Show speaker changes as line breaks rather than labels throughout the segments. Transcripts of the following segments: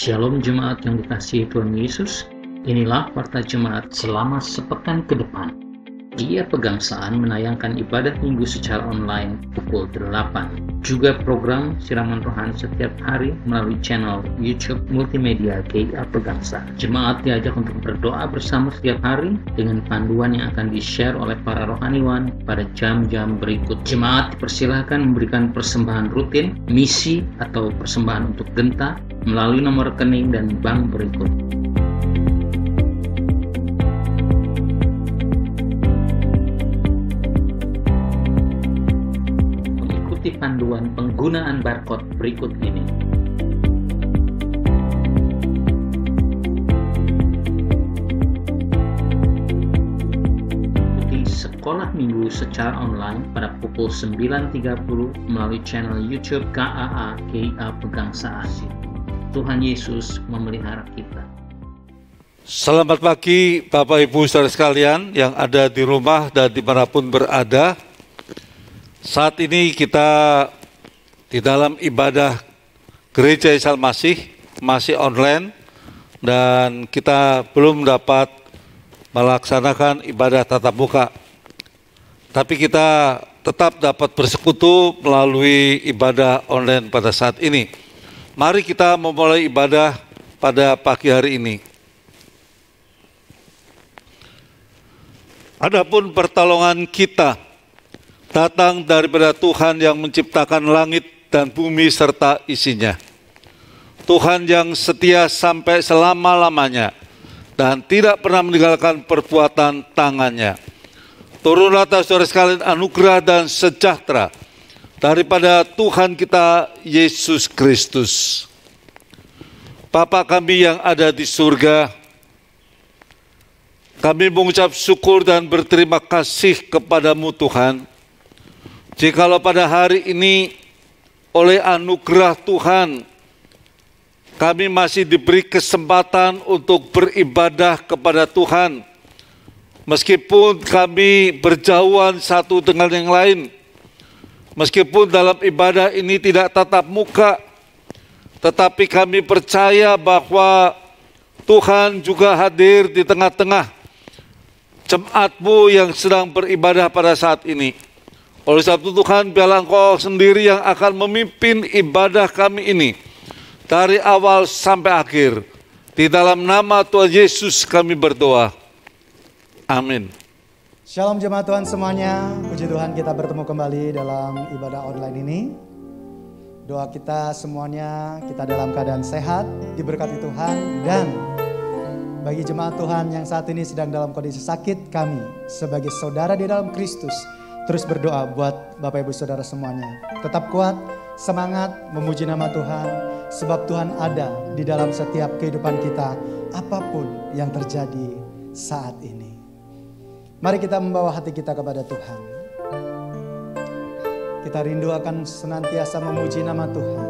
Shalom jemaat yang dikasihi Tuhan Yesus, inilah Warta Jemaat selama sepekan ke depan. Dia Pegangsaan menayangkan ibadah minggu secara online pukul 8. Juga program siraman rohani setiap hari melalui channel YouTube multimedia GIA Pegangsaan. Jemaat diajak untuk berdoa bersama setiap hari dengan panduan yang akan di-share oleh para rohaniwan pada jam-jam berikut. Jemaat dipersilahkan memberikan persembahan rutin, misi atau persembahan untuk genta melalui nomor rekening dan bank berikut. Mengikuti panduan penggunaan barcode berikut ini. Ikuti sekolah minggu secara online pada pukul 9.30 melalui channel YouTube KAA GIA Pegangsaan. Tuhan Yesus memelihara kita.
Selamat pagi Bapak Ibu Saudara sekalian yang ada di rumah dan dimanapun berada. Saat ini kita di dalam ibadah Gereja Yesus Almasih masih online dan kita belum dapat melaksanakan ibadah tatap muka. Tapi kita tetap dapat bersekutu melalui ibadah online pada saat ini. Mari kita memulai ibadah pada pagi hari ini. Adapun pertolongan kita datang daripada Tuhan yang menciptakan langit dan bumi serta isinya. Tuhan yang setia sampai selama-lamanya dan tidak pernah meninggalkan perbuatan tangannya. Turunlah saudara sekalian anugerah dan sejahtera daripada Tuhan kita Yesus Kristus. Bapa kami yang ada di surga, kami mengucap syukur dan berterima kasih kepadamu Tuhan. Jikalau pada hari ini oleh anugerah Tuhan kami masih diberi kesempatan untuk beribadah kepada Tuhan, meskipun kami berjauhan satu dengan yang lain, meskipun dalam ibadah ini tidak tatap muka, tetapi kami percaya bahwa Tuhan juga hadir di tengah-tengah jemaat-Mu yang sedang beribadah pada saat ini. Oleh sebab itu Tuhan, biarlah Engkau sendiri yang akan memimpin ibadah kami ini dari awal sampai akhir. Di dalam nama Tuhan Yesus kami berdoa. Amin.
Shalom jemaat Tuhan semuanya, puji Tuhan kita bertemu kembali dalam ibadah online ini. Doa kita semuanya, kita dalam keadaan sehat, diberkati Tuhan. Dan bagi jemaat Tuhan yang saat ini sedang dalam kondisi sakit, kami sebagai saudara di dalam Kristus terus berdoa buat Bapak Ibu Saudara semuanya. Tetap kuat, semangat, memuji nama Tuhan, sebab Tuhan ada di dalam setiap kehidupan kita, apapun yang terjadi saat ini. Mari kita membawa hati kita kepada Tuhan. Kita rindu akan senantiasa memuji nama Tuhan.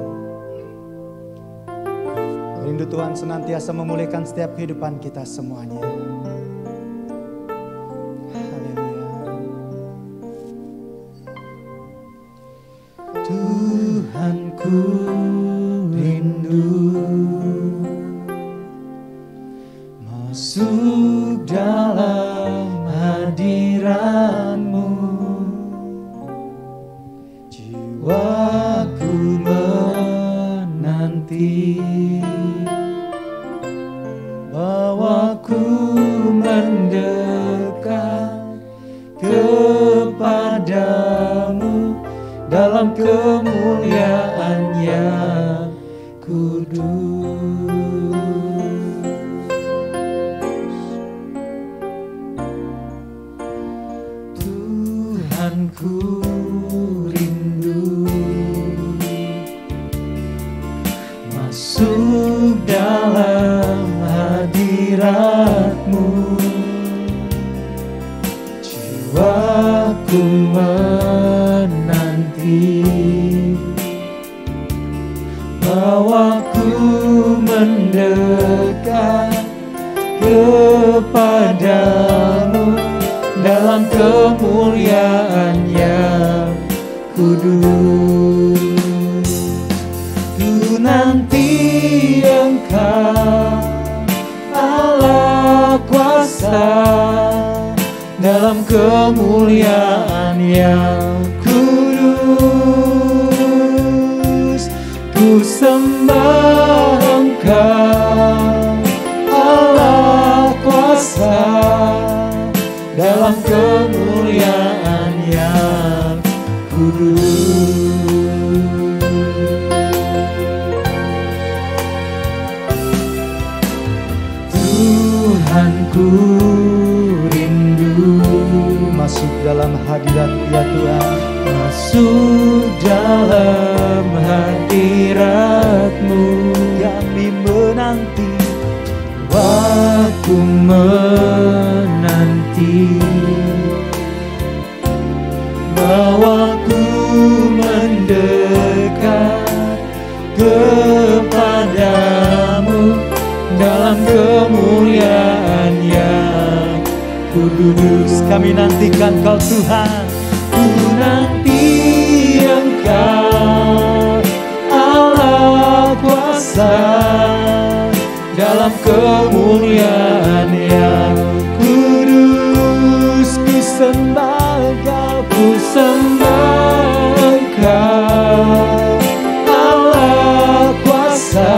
Rindu Tuhan senantiasa memulihkan setiap kehidupan kita semuanya. Haleluya. Tuhanku rindu masuk dalam hadirat-Mu, jiwaku menanti, bawaku mendekat kepadamu dalam kemuliaan yang kudus. Ku rindu masuk dalam hadirat-Mu, jiwaku menanti, bawaku mendekat kepadamu dalam kemuliaan yang kudus. Ku nanti Engkau
Engkau Allah kuasa dalam kemuliaan yang kudus. Ku sembah Engkau Allah kuasa dalam kemuliaan yang kudus. Tuhanku rindu
Masuk dalam hadirat ya Tuhan,
masuk dalam hadirat-Mu.
kami menanti
Aku menanti bahwaku mendekat kepadamu dalam kemuliaan yang kudus.
Kami nantikan Kau Tuhan,
Ku nanti Engkau Allah kuasa dalam kemuliaan yang kudus. Ku sembah Engkau, ku sembah Engkau Allah kuasa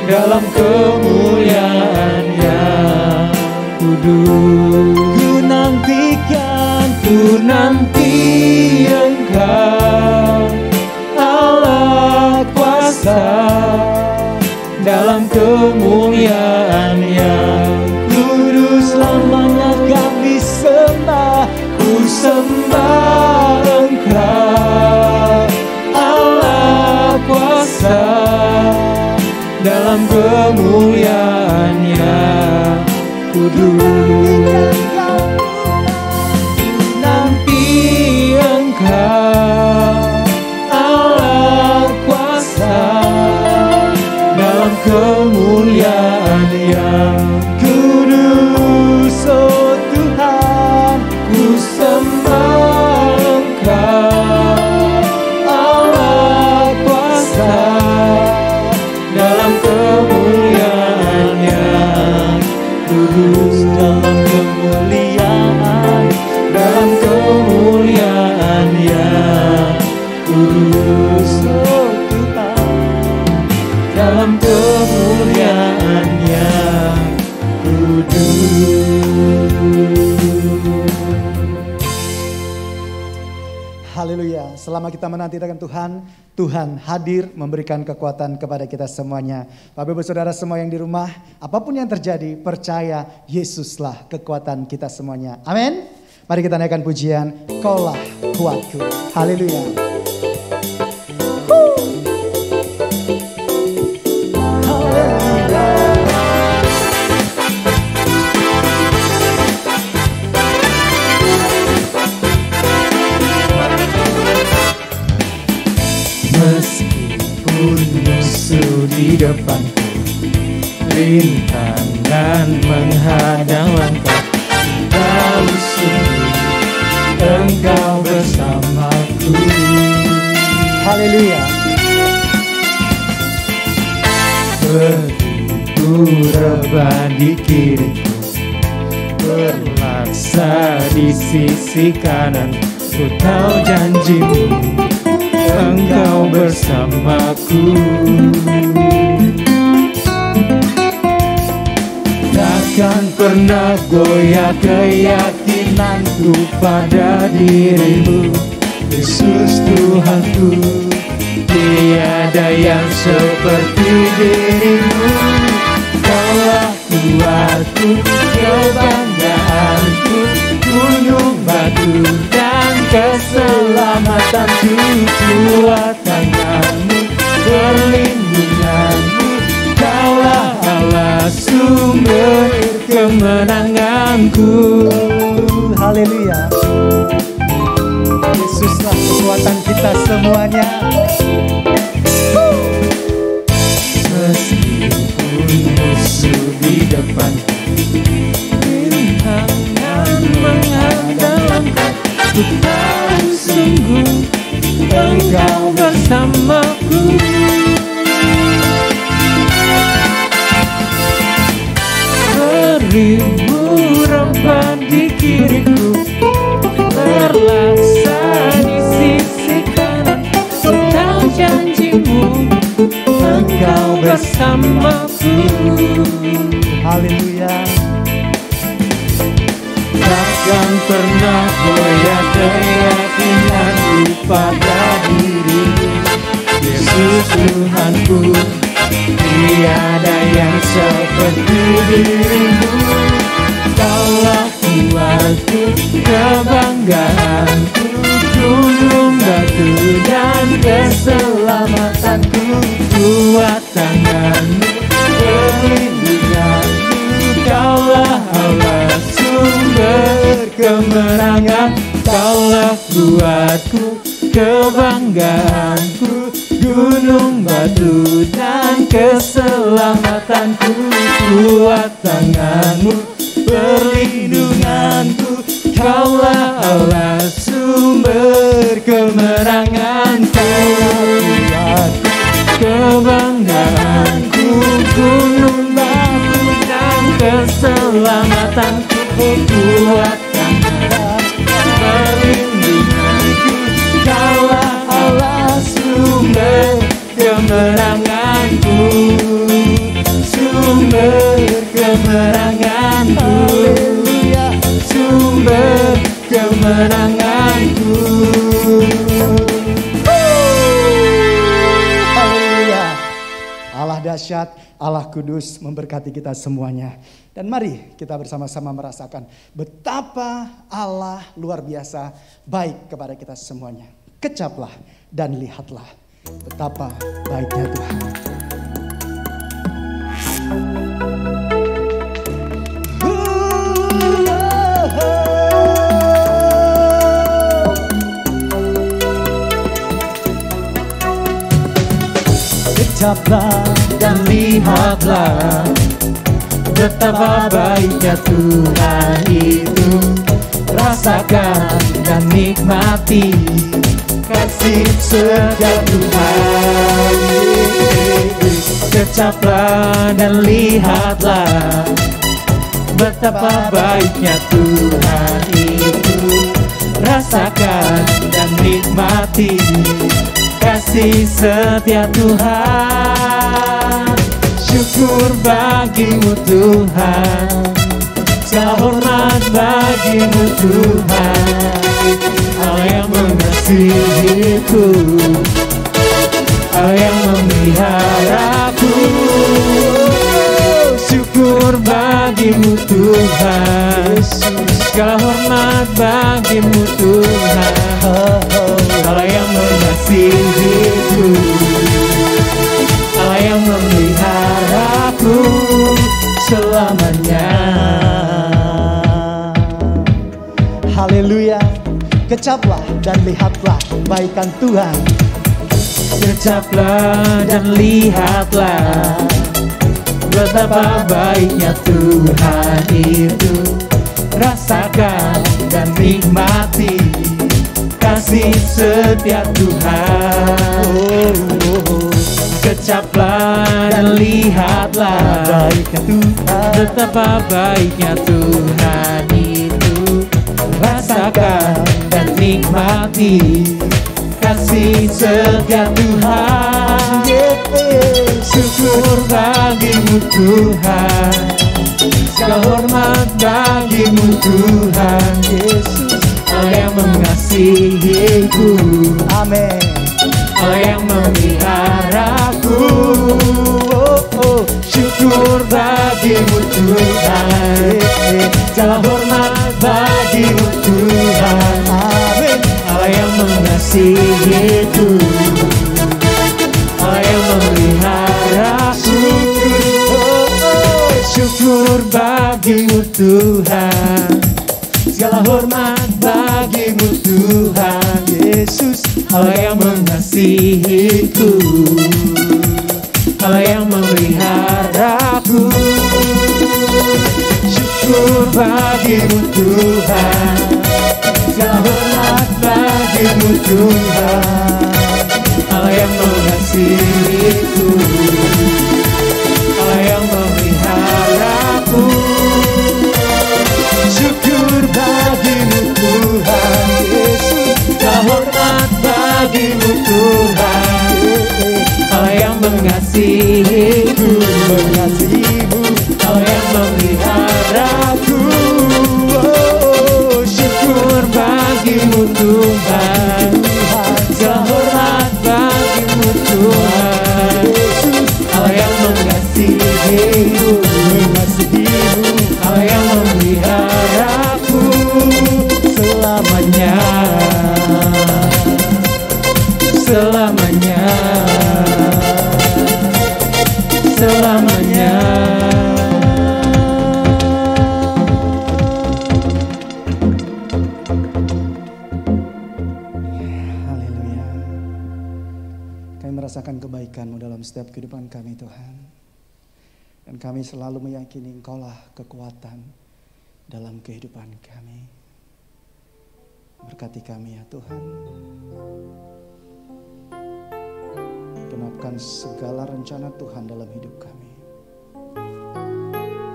dalam kemuliaan yang kudus. Ku nanti Engkau Allah kuasa dalam kemuliaan yang kudus. Lamanya kami sembah, ku sembah Engkau Allah kuasa dalam kemuliaan yang kudus. Nanti Engkau Allah kuasa dalam kemuliaan yang kudus. Oh Tuhan, ku sembah Engkau Allah kuasa dalam kemuliaan yang kudus. Dalam kemuliaan yang kudus. Oh Tuhan, dalam kemuliaan yang kudus.
haleluya. Selama kita menantikan Tuhan, Tuhan hadir memberikan kekuatan kepada kita semuanya. Bapak Ibu Saudara semua yang di rumah, apapun yang terjadi, percaya Yesuslah kekuatan kita semuanya. Amin. Mari kita naikkan pujian, Kaulah kuatku. Haleluya.
Meskipun musuh di depanku, rintangan menghadang langkah, tahu sungguh Engkau bersamaku.
Haleluya.
Begitu rebah di kiriku, berlaksa di sisi kanan, ku tahu janjimu Engkau bersamaku. Takkan pernah goyah keyakinanku pada dirimu, Yesus Tuhanku. Tiada yang seperti dirimu. Kaulah kuatku, kebanggaanku, gunung batu dan keselamatanku. Kuat tanganmu, perlindunganmu, Kaulah Allah sumber kemenanganku.
Haleluya. Yesuslah kekuatan kita semuanya.
Meskipun musuh di depanku, rintangan menghadang langkah, ku tahu sungguh Engkau bersamaku. dirimu remah di kiriku, berlaksa di sisi kanan. Engkau janjimu, Engkau bersamaku.
Haleluya.
Takkan pernah goyah keyakinanku pada dirimu, Yesus Tuhanku. Tiada yang seperti dirimu. Kaulah kuatku, kebanggaanku, gunung batu dan keselamatanku. Kuat tanganmu, perlindunganku. Kaulah Allah, sumber kemenangan. Kaulah kuatku, kebanggaanku, gunung batu dan keselamatanku. Kuat tanganmu, perlindunganku. Kaulah Allah, sumber kemenangan. Kaulah kuatku, kebanggaanku, gunung batu dan keselamatanku. Kuat tanganmu, perlindunganku. Kaulah Allah, sumber kemenanganku, sumber kemenanganku, sumber kemenanganku.
Haleluya. Allah dahsyat, Allah kudus memberkati kita semuanya. Dan mari kita bersama-sama merasakan betapa Allah luar biasa baik kepada kita semuanya. Kecaplah dan lihatlah betapa baiknya Tuhan.
Kecaplah dan lihatlah betapa baiknya Tuhan itu. Rasakan dan nikmati kasih setia Tuhan. Kecaplah dan lihatlah betapa baiknya Tuhan itu. Rasakan dan nikmati kasih setia Tuhan. Syukur bagimu Tuhan, segala hormat bagimu Tuhan. Allah yang mengasihiku, Allah yang memeliharaku. Syukur bagimu Tuhan, segala hormat bagimu Tuhan. Allah yang mengasihiku, Allah yang memeliharaku selamanya.
Haleluya. Kecaplah dan lihatlah baikan Tuhan.
Kecaplah dan lihatlah betapa baiknya Tuhan itu. Rasakan dan nikmati kasih setia Tuhan. Kecaplah dan lihatlah baiknya Tuhan, betapa baiknya Tuhan itu. Rasakan dan nikmati kasih setia Tuhan. Syukur bagimu Tuhan, segala hormat bagimu Tuhan. Yesus, Allah yang mengasihiku,
Amin.
Allah yang memeliharaku. Syukur bagimu Tuhan, segala hormat bagimu Tuhan.
Amin.
Allah yang mengasihiku, Allah yang memeliharaku. Syukur bagimu Tuhan, segala hormat bagimu Tuhan. Yesus, Allah yang mengasihiku, Allah yang memeliharaku. Syukur bagimu Tuhan, segala hormat bagimu Tuhan. Allah yang mengasihiku, Allah yang memeliharaku. mengasihiku, Kau yang memeliharaku. Syukur bagimu Tuhan, hormat bagimu Tuhan. Kau yang mengasihiku, Kau yang memeliharaku selamanya, selamanya, selamanya.
Haleluya. Kami merasakan kebaikan-Mu dalam setiap kehidupan kami Tuhan. Dan kami selalu meyakini Engkaulah kekuatan dalam kehidupan kami. Berkati kami ya Tuhan. Genapkan segala rencana Tuhan dalam hidup kami.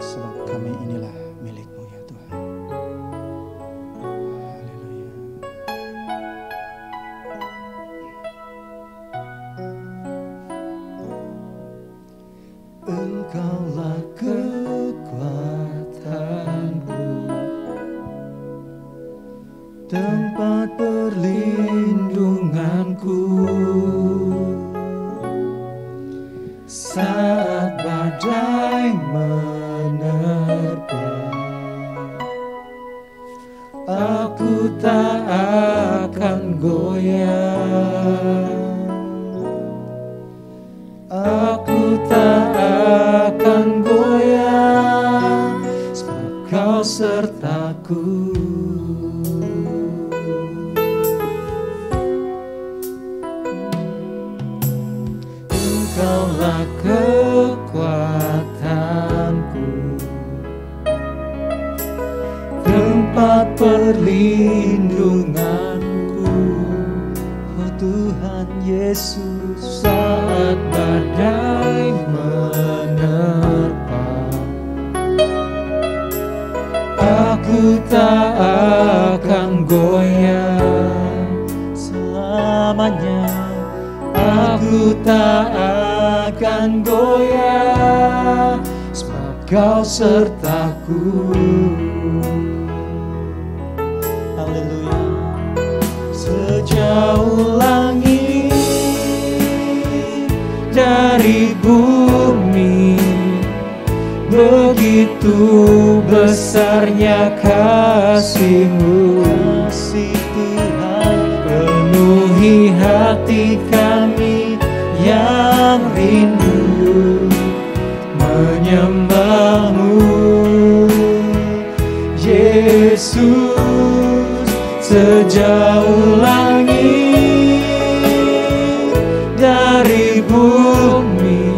Sebab kami inilah milik-Mu ya Tuhan. Haleluya. Engkaulah kekuatanku, tempat perlindunganku. Saat badai menerpa, aku tak akan goyah. Aku tak akan goyah, sebab Kau sertaku. Engkaulah kekuatanku, tempat perlindunganku. Oh Tuhan Yesus, saat badai menerpa, aku tak akan goyah selamanya. Aku tak akan goyah, sebab Kau sertaku. Haleluya. Sejauh langit dari bumi, begitu besarnya kasih-Mu. Kasih Tuhan penuhi hati kami yang rindu menyembah-Mu. Yesus, sejauh langit dari bumi,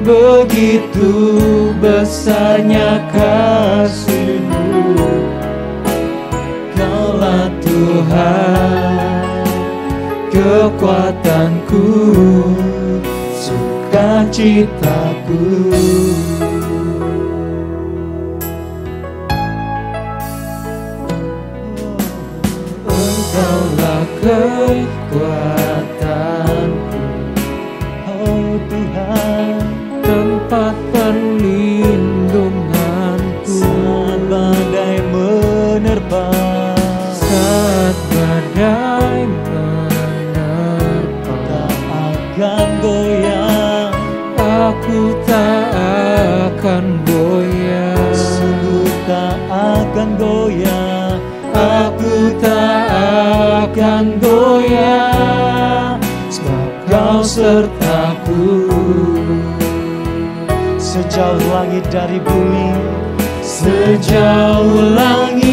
begitu besarnya kasih-Mu. Kaulah Tuhan, kekuatanku, sukacitaku. Engkaulah kekuatanku, oh Tuhan, tempat perlindunganku. Saat badai menerpa, saat badai menerpa, tak akan goyah. Aku tak akan goyah, sungguh tak akan goyah. Aku tak akan goyah, sebab Kau sertaku. Sejauh langit dari bumi, sejauh langit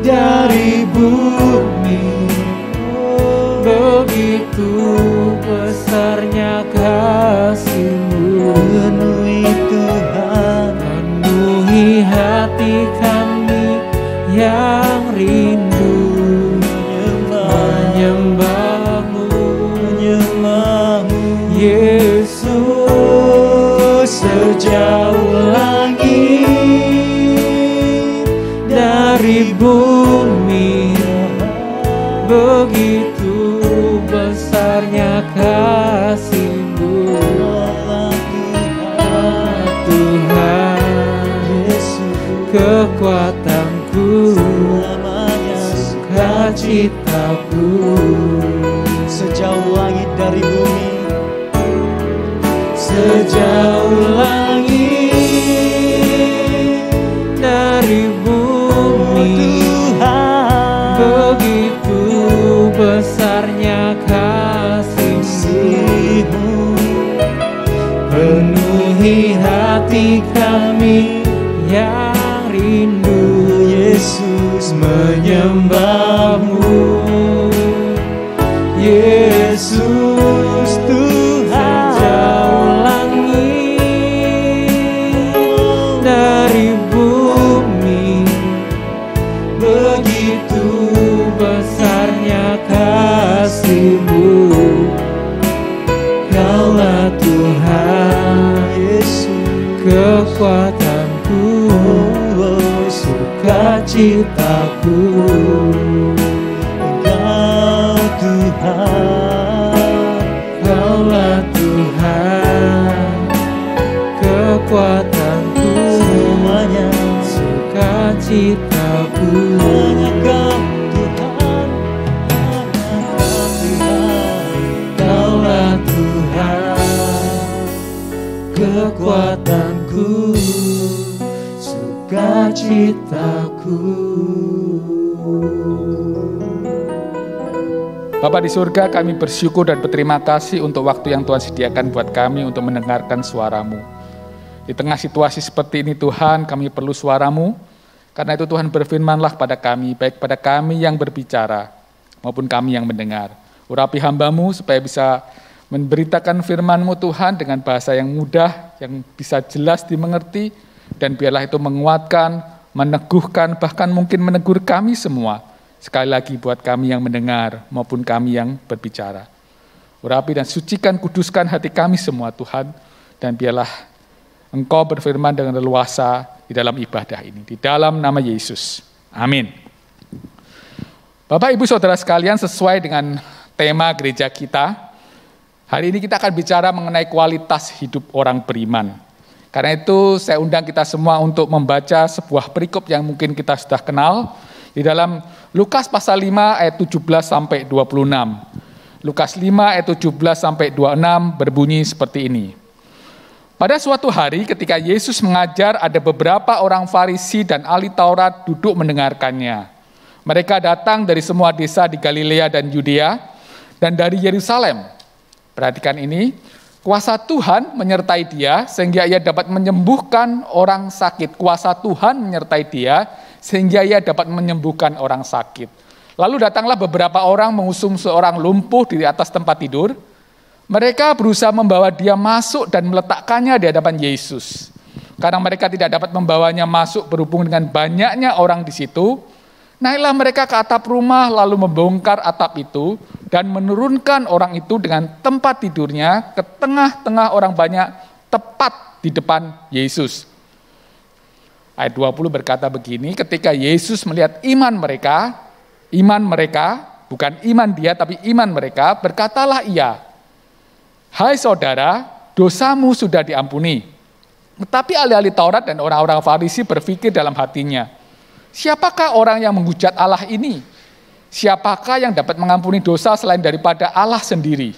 dari bumi, begitu besarnya kasih-Mu. Penuhi Tuhan, penuhi hati kami yang rindu menyembah-Mu. Yesus, sejauh langit dari bumi, begitu besarnya
kekuatanku, sukacitaku.
Sejauh langit dari bumi,
sejauh langit dari bumi, begitu besarnya kasih-Mu, penuhi hati kami yang rindu Yesus menyembah-Mu. Yesus Tuhan, sejauh langit dari bumi, begitu besarnya kasih-Mu. Kaulah Tuhan, Yesus, kekuatanku, sukacitaku. Kaulah Tuhan, kekuatanku, semuanya sukacitaku. Kaulah Tuhan, kekuatanku, sukacitaku.
Bapa di surga, kami bersyukur dan berterima kasih untuk waktu yang Tuhan sediakan buat kami untuk mendengarkan suara-Mu. Di tengah situasi seperti ini Tuhan, kami perlu suara-Mu. Karena itu Tuhan berfirmanlah pada kami, baik pada kami yang berbicara maupun kami yang mendengar. Urapi hamba-Mu supaya bisa memberitakan firman-Mu Tuhan dengan bahasa yang mudah, yang bisa jelas dimengerti, dan biarlah itu menguatkan, meneguhkan, bahkan mungkin menegur kami semua. Sekali lagi buat kami yang mendengar maupun kami yang berbicara. Urapi dan sucikan, kuduskan hati kami semua Tuhan. Dan biarlah Engkau berfirman dengan leluasa di dalam ibadah ini. Di dalam nama Yesus. Amin. Bapak, Ibu, Saudara sekalian, sesuai dengan tema gereja kita, hari ini kita akan bicara mengenai kualitas hidup orang beriman. Karena itu saya undang kita semua untuk membaca sebuah perikop yang mungkin kita sudah kenal. Di dalam Lukas pasal 5 ayat 17 sampai 26. Lukas 5 ayat 17 sampai 26 berbunyi seperti ini. Pada suatu hari ketika Yesus mengajar, ada beberapa orang Farisi dan ahli Taurat duduk mendengarkannya. Mereka datang dari semua desa di Galilea dan Yudea dan dari Yerusalem. Perhatikan ini, kuasa Tuhan menyertai dia sehingga ia dapat menyembuhkan orang sakit. Kuasa Tuhan menyertai dia sehingga ia dapat menyembuhkan orang sakit. Lalu datanglah beberapa orang mengusung seorang lumpuh di atas tempat tidur. Mereka berusaha membawa dia masuk dan meletakkannya di hadapan Yesus. Karena mereka tidak dapat membawanya masuk berhubung dengan banyaknya orang di situ, naiklah mereka ke atap rumah lalu membongkar atap itu dan menurunkan orang itu dengan tempat tidurnya ke tengah-tengah orang banyak tepat di depan Yesus. Ayat 20 berkata begini, ketika Yesus melihat iman mereka, bukan iman dia tapi iman mereka, berkatalah ia, "Hai saudara, dosamu sudah diampuni." Tetapi ahli-ahli Taurat dan orang-orang Farisi berpikir dalam hatinya, siapakah orang yang menghujat Allah ini? Siapakah yang dapat mengampuni dosa selain daripada Allah sendiri?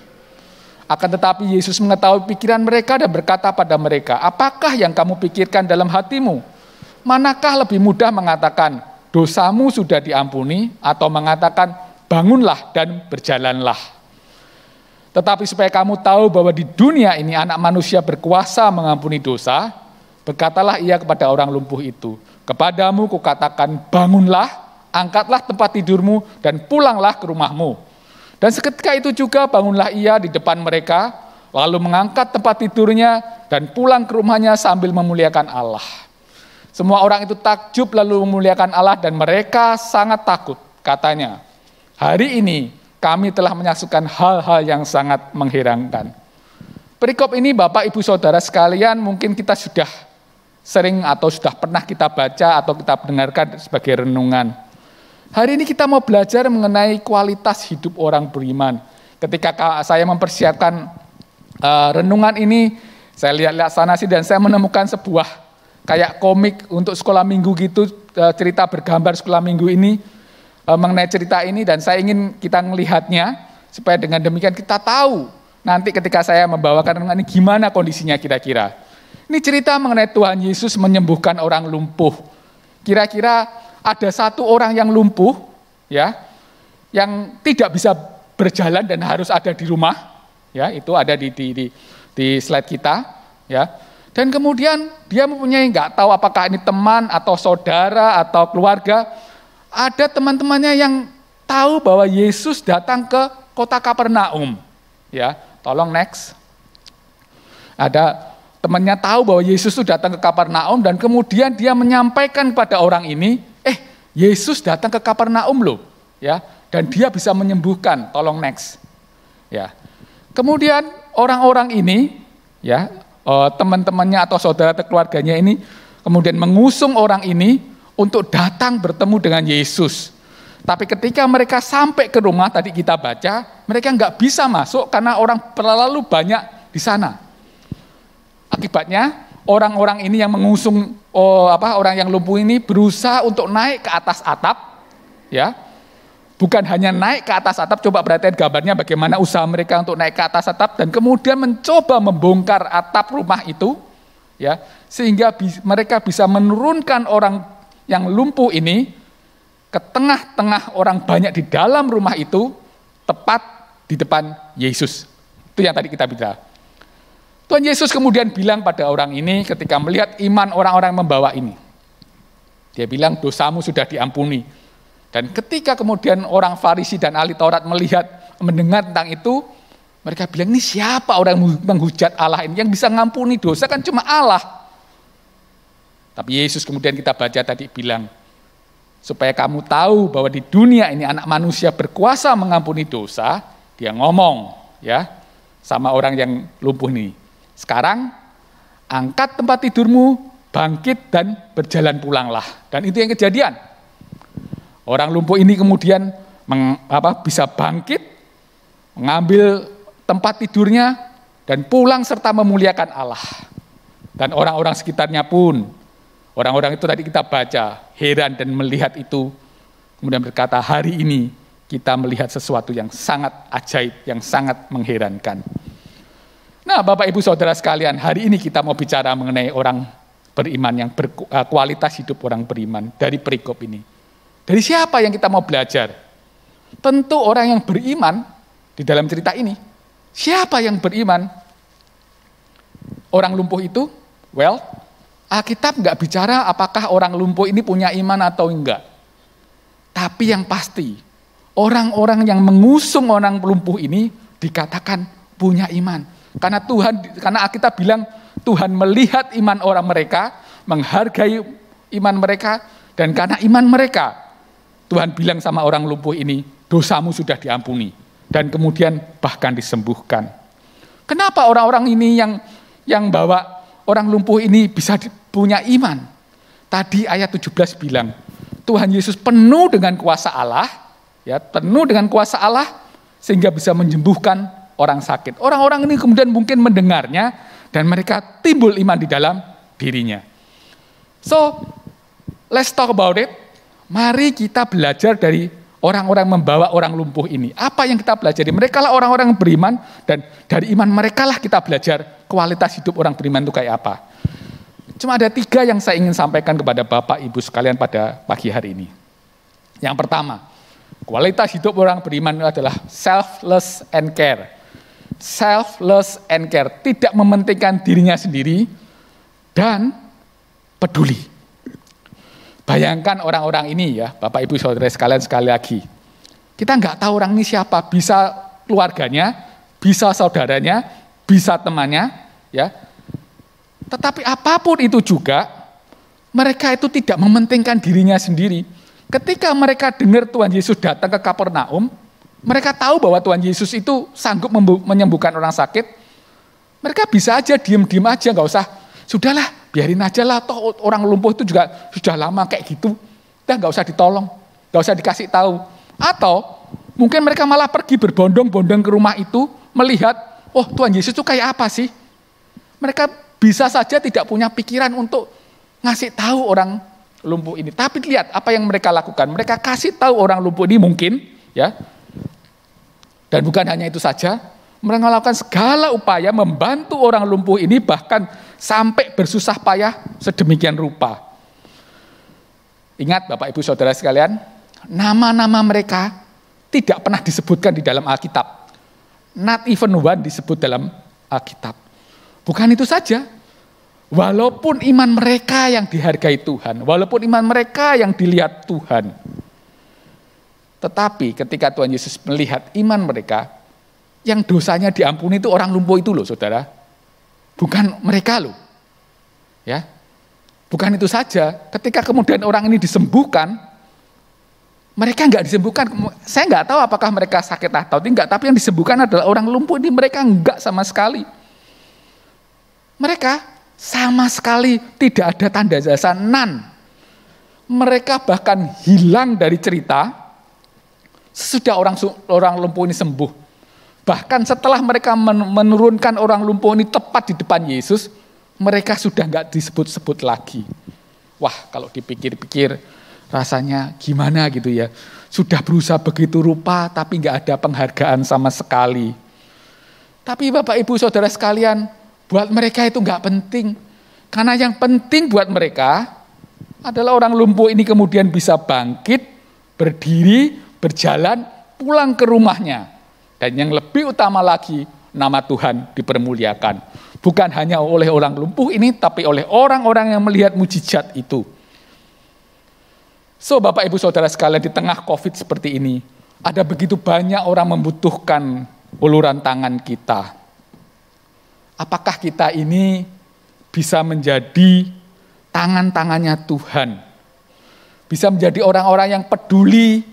Akan tetapi Yesus mengetahui pikiran mereka dan berkata pada mereka, apakah yang kamu pikirkan dalam hatimu? Manakah lebih mudah mengatakan, dosamu sudah diampuni, atau mengatakan, bangunlah dan berjalanlah. Tetapi supaya kamu tahu bahwa di dunia ini anak manusia berkuasa mengampuni dosa, berkatalah ia kepada orang lumpuh itu, kepadamu kukatakan bangunlah, angkatlah tempat tidurmu dan pulanglah ke rumahmu. Dan seketika itu juga bangunlah ia di depan mereka, lalu mengangkat tempat tidurnya dan pulang ke rumahnya sambil memuliakan Allah. Semua orang itu takjub lalu memuliakan Allah dan mereka sangat takut. Katanya, hari ini kami telah menyaksikan hal-hal yang sangat mengherankan. Perikop ini Bapak Ibu Saudara sekalian mungkin kita sudah sering atau sudah pernah kita baca atau kita dengarkan sebagai renungan. Hari ini kita mau belajar mengenai kualitas hidup orang beriman. Ketika saya mempersiapkan renungan ini, saya lihat-lihat sana sih dan saya menemukan sebuah kayak komik untuk sekolah minggu gitu, cerita bergambar sekolah minggu ini, mengenai cerita ini, dan saya ingin kita melihatnya supaya dengan demikian kita tahu nanti ketika saya membawakan ini gimana kondisinya kira-kira. Ini cerita mengenai Tuhan Yesus menyembuhkan orang lumpuh. Kira-kira ada satu orang yang lumpuh, ya, yang tidak bisa berjalan dan harus ada di rumah, ya, itu ada di slide kita, ya. Dan kemudian dia mempunyai, nggak tahu apakah ini teman atau saudara atau keluarga, ada teman-temannya yang tahu bahwa Yesus datang ke kota Kapernaum, ya. Tolong next. Ada temannya tahu bahwa Yesus itu datang ke Kapernaum, dan kemudian dia menyampaikan kepada orang ini, Yesus datang ke Kapernaum loh, ya, dan dia bisa menyembuhkan. Tolong next, ya. Kemudian orang-orang ini, ya, teman-temannya atau saudara atau keluarganya ini, kemudian mengusung orang ini untuk datang bertemu dengan Yesus. Tapi ketika mereka sampai ke rumah, tadi kita baca, mereka nggak bisa masuk karena orang terlalu banyak di sana. Akibatnya orang-orang ini yang mengusung orang yang lumpuh ini berusaha untuk naik ke atas atap, ya. Bukan hanya naik ke atas atap, coba perhatikan gambarnya bagaimana usaha mereka untuk naik ke atas atap dan kemudian mencoba membongkar atap rumah itu, ya, sehingga mereka bisa menurunkan orang yang lumpuh ini ke tengah-tengah orang banyak di dalam rumah itu, tepat di depan Yesus. Itu yang tadi kita bicara. Tuhan Yesus kemudian bilang pada orang ini ketika melihat iman orang-orang yang membawa ini. Dia bilang, dosamu sudah diampuni. Dan ketika kemudian orang Farisi dan ahli Taurat mendengar tentang itu, mereka bilang, ini siapa orang menghujat Allah ini? Yang bisa ngampuni dosa kan cuma Allah. Tapi Yesus kemudian kita baca tadi bilang, supaya kamu tahu bahwa di dunia ini anak manusia berkuasa mengampuni dosa, dia ngomong, ya, sama orang yang lumpuh ini. Sekarang angkat tempat tidurmu, bangkit dan berjalan pulanglah. Dan itu yang kejadian. Orang lumpuh ini kemudian bisa bangkit, mengambil tempat tidurnya dan pulang serta memuliakan Allah. Dan orang-orang sekitarnya pun, orang-orang itu tadi kita baca, heran dan melihat itu, kemudian berkata, hari ini kita melihat sesuatu yang sangat ajaib, yang sangat mengherankan. Nah, Bapak Ibu Saudara sekalian, hari ini kita mau bicara mengenai orang beriman, yang kualitas hidup orang beriman dari perikop ini. Dari siapa yang kita mau belajar? Tentu orang yang beriman di dalam cerita ini. Siapa yang beriman? Orang lumpuh itu? Well, Alkitab nggak bicara apakah orang lumpuh ini punya iman atau enggak. Tapi yang pasti, orang-orang yang mengusung orang lumpuh ini dikatakan punya iman. Karena Alkitab bilang Tuhan melihat iman orang mereka, menghargai iman mereka, dan karena iman mereka, Tuhan bilang sama orang lumpuh ini, dosamu sudah diampuni, dan kemudian bahkan disembuhkan. Kenapa orang-orang ini yang bawa orang lumpuh ini bisa punya iman? Tadi ayat 17 bilang, Tuhan Yesus penuh dengan kuasa Allah, ya, penuh dengan kuasa Allah, sehingga bisa menyembuhkan orang sakit. Orang-orang ini kemudian mungkin mendengarnya dan mereka timbul iman di dalam dirinya. So, let's talk about it. Mari kita belajar dari orang-orang membawa orang lumpuh ini. Apa yang kita pelajari? Mereka lah orang-orang yang beriman, dan dari iman mereka lah kita belajar kualitas hidup orang beriman itu kayak apa. Cuma ada 3 yang saya ingin sampaikan kepada Bapak Ibu sekalian pada pagi hari ini. Yang pertama, kualitas hidup orang beriman itu adalah selfless and care. Selfless and care, tidak mementingkan dirinya sendiri dan peduli. Bayangkan orang-orang ini, ya, Bapak Ibu Saudara sekalian, sekali lagi. Kita nggak tahu orang ini siapa, bisa keluarganya, bisa saudaranya, bisa temannya, ya. Tetapi apapun itu juga, mereka itu tidak mementingkan dirinya sendiri. Ketika mereka dengar Tuhan Yesus datang ke Kapernaum, mereka tahu bahwa Tuhan Yesus itu sanggup menyembuhkan orang sakit. Mereka bisa aja diem-diem aja, nggak usah. Sudahlah, biarin aja lah. Toh orang lumpuh itu juga sudah lama kayak gitu. Udah nggak usah ditolong, nggak usah dikasih tahu. Atau mungkin mereka malah pergi berbondong-bondong ke rumah itu melihat, oh Tuhan Yesus itu kayak apa sih? Mereka bisa saja tidak punya pikiran untuk ngasih tahu orang lumpuh ini. Tapi lihat apa yang mereka lakukan. Mereka kasih tahu orang lumpuh ini mungkin, ya. Dan bukan hanya itu saja, mereka melakukan segala upaya membantu orang lumpuh ini, bahkan sampai bersusah payah sedemikian rupa. Ingat Bapak Ibu Saudara sekalian, nama-nama mereka tidak pernah disebutkan di dalam Alkitab. Not even one disebut dalam Alkitab. Bukan itu saja, walaupun iman mereka yang dihargai Tuhan, walaupun iman mereka yang dilihat Tuhan, tetapi ketika Tuhan Yesus melihat iman mereka, yang dosanya diampuni itu orang lumpuh itu loh saudara. Bukan mereka loh. Ya. Bukan itu saja, ketika kemudian orang ini disembuhkan, mereka enggak disembuhkan. Saya enggak tahu apakah mereka sakit atau tidak, tapi yang disembuhkan adalah orang lumpuh ini, mereka enggak sama sekali. Mereka sama sekali tidak ada tanda jasa, none. Mereka bahkan hilang dari cerita sesudah orang lumpuh ini sembuh. Bahkan setelah mereka menurunkan orang lumpuh ini tepat di depan Yesus, mereka sudah enggak disebut-sebut lagi. Wah, kalau dipikir-pikir rasanya gimana gitu ya. Sudah berusaha begitu rupa tapi enggak ada penghargaan sama sekali. Tapi Bapak Ibu Saudara sekalian, buat mereka itu enggak penting. Karena yang penting buat mereka adalah orang lumpuh ini kemudian bisa bangkit, berdiri, berjalan, pulang ke rumahnya. Dan yang lebih utama lagi, nama Tuhan dipermuliakan. Bukan hanya oleh orang lumpuh ini, tapi oleh orang-orang yang melihat mujizat itu. So Bapak Ibu Saudara sekalian, di tengah COVID seperti ini, ada begitu banyak orang membutuhkan uluran tangan kita. Apakah kita ini bisa menjadi tangan-tangannya Tuhan? Bisa menjadi orang-orang yang peduli,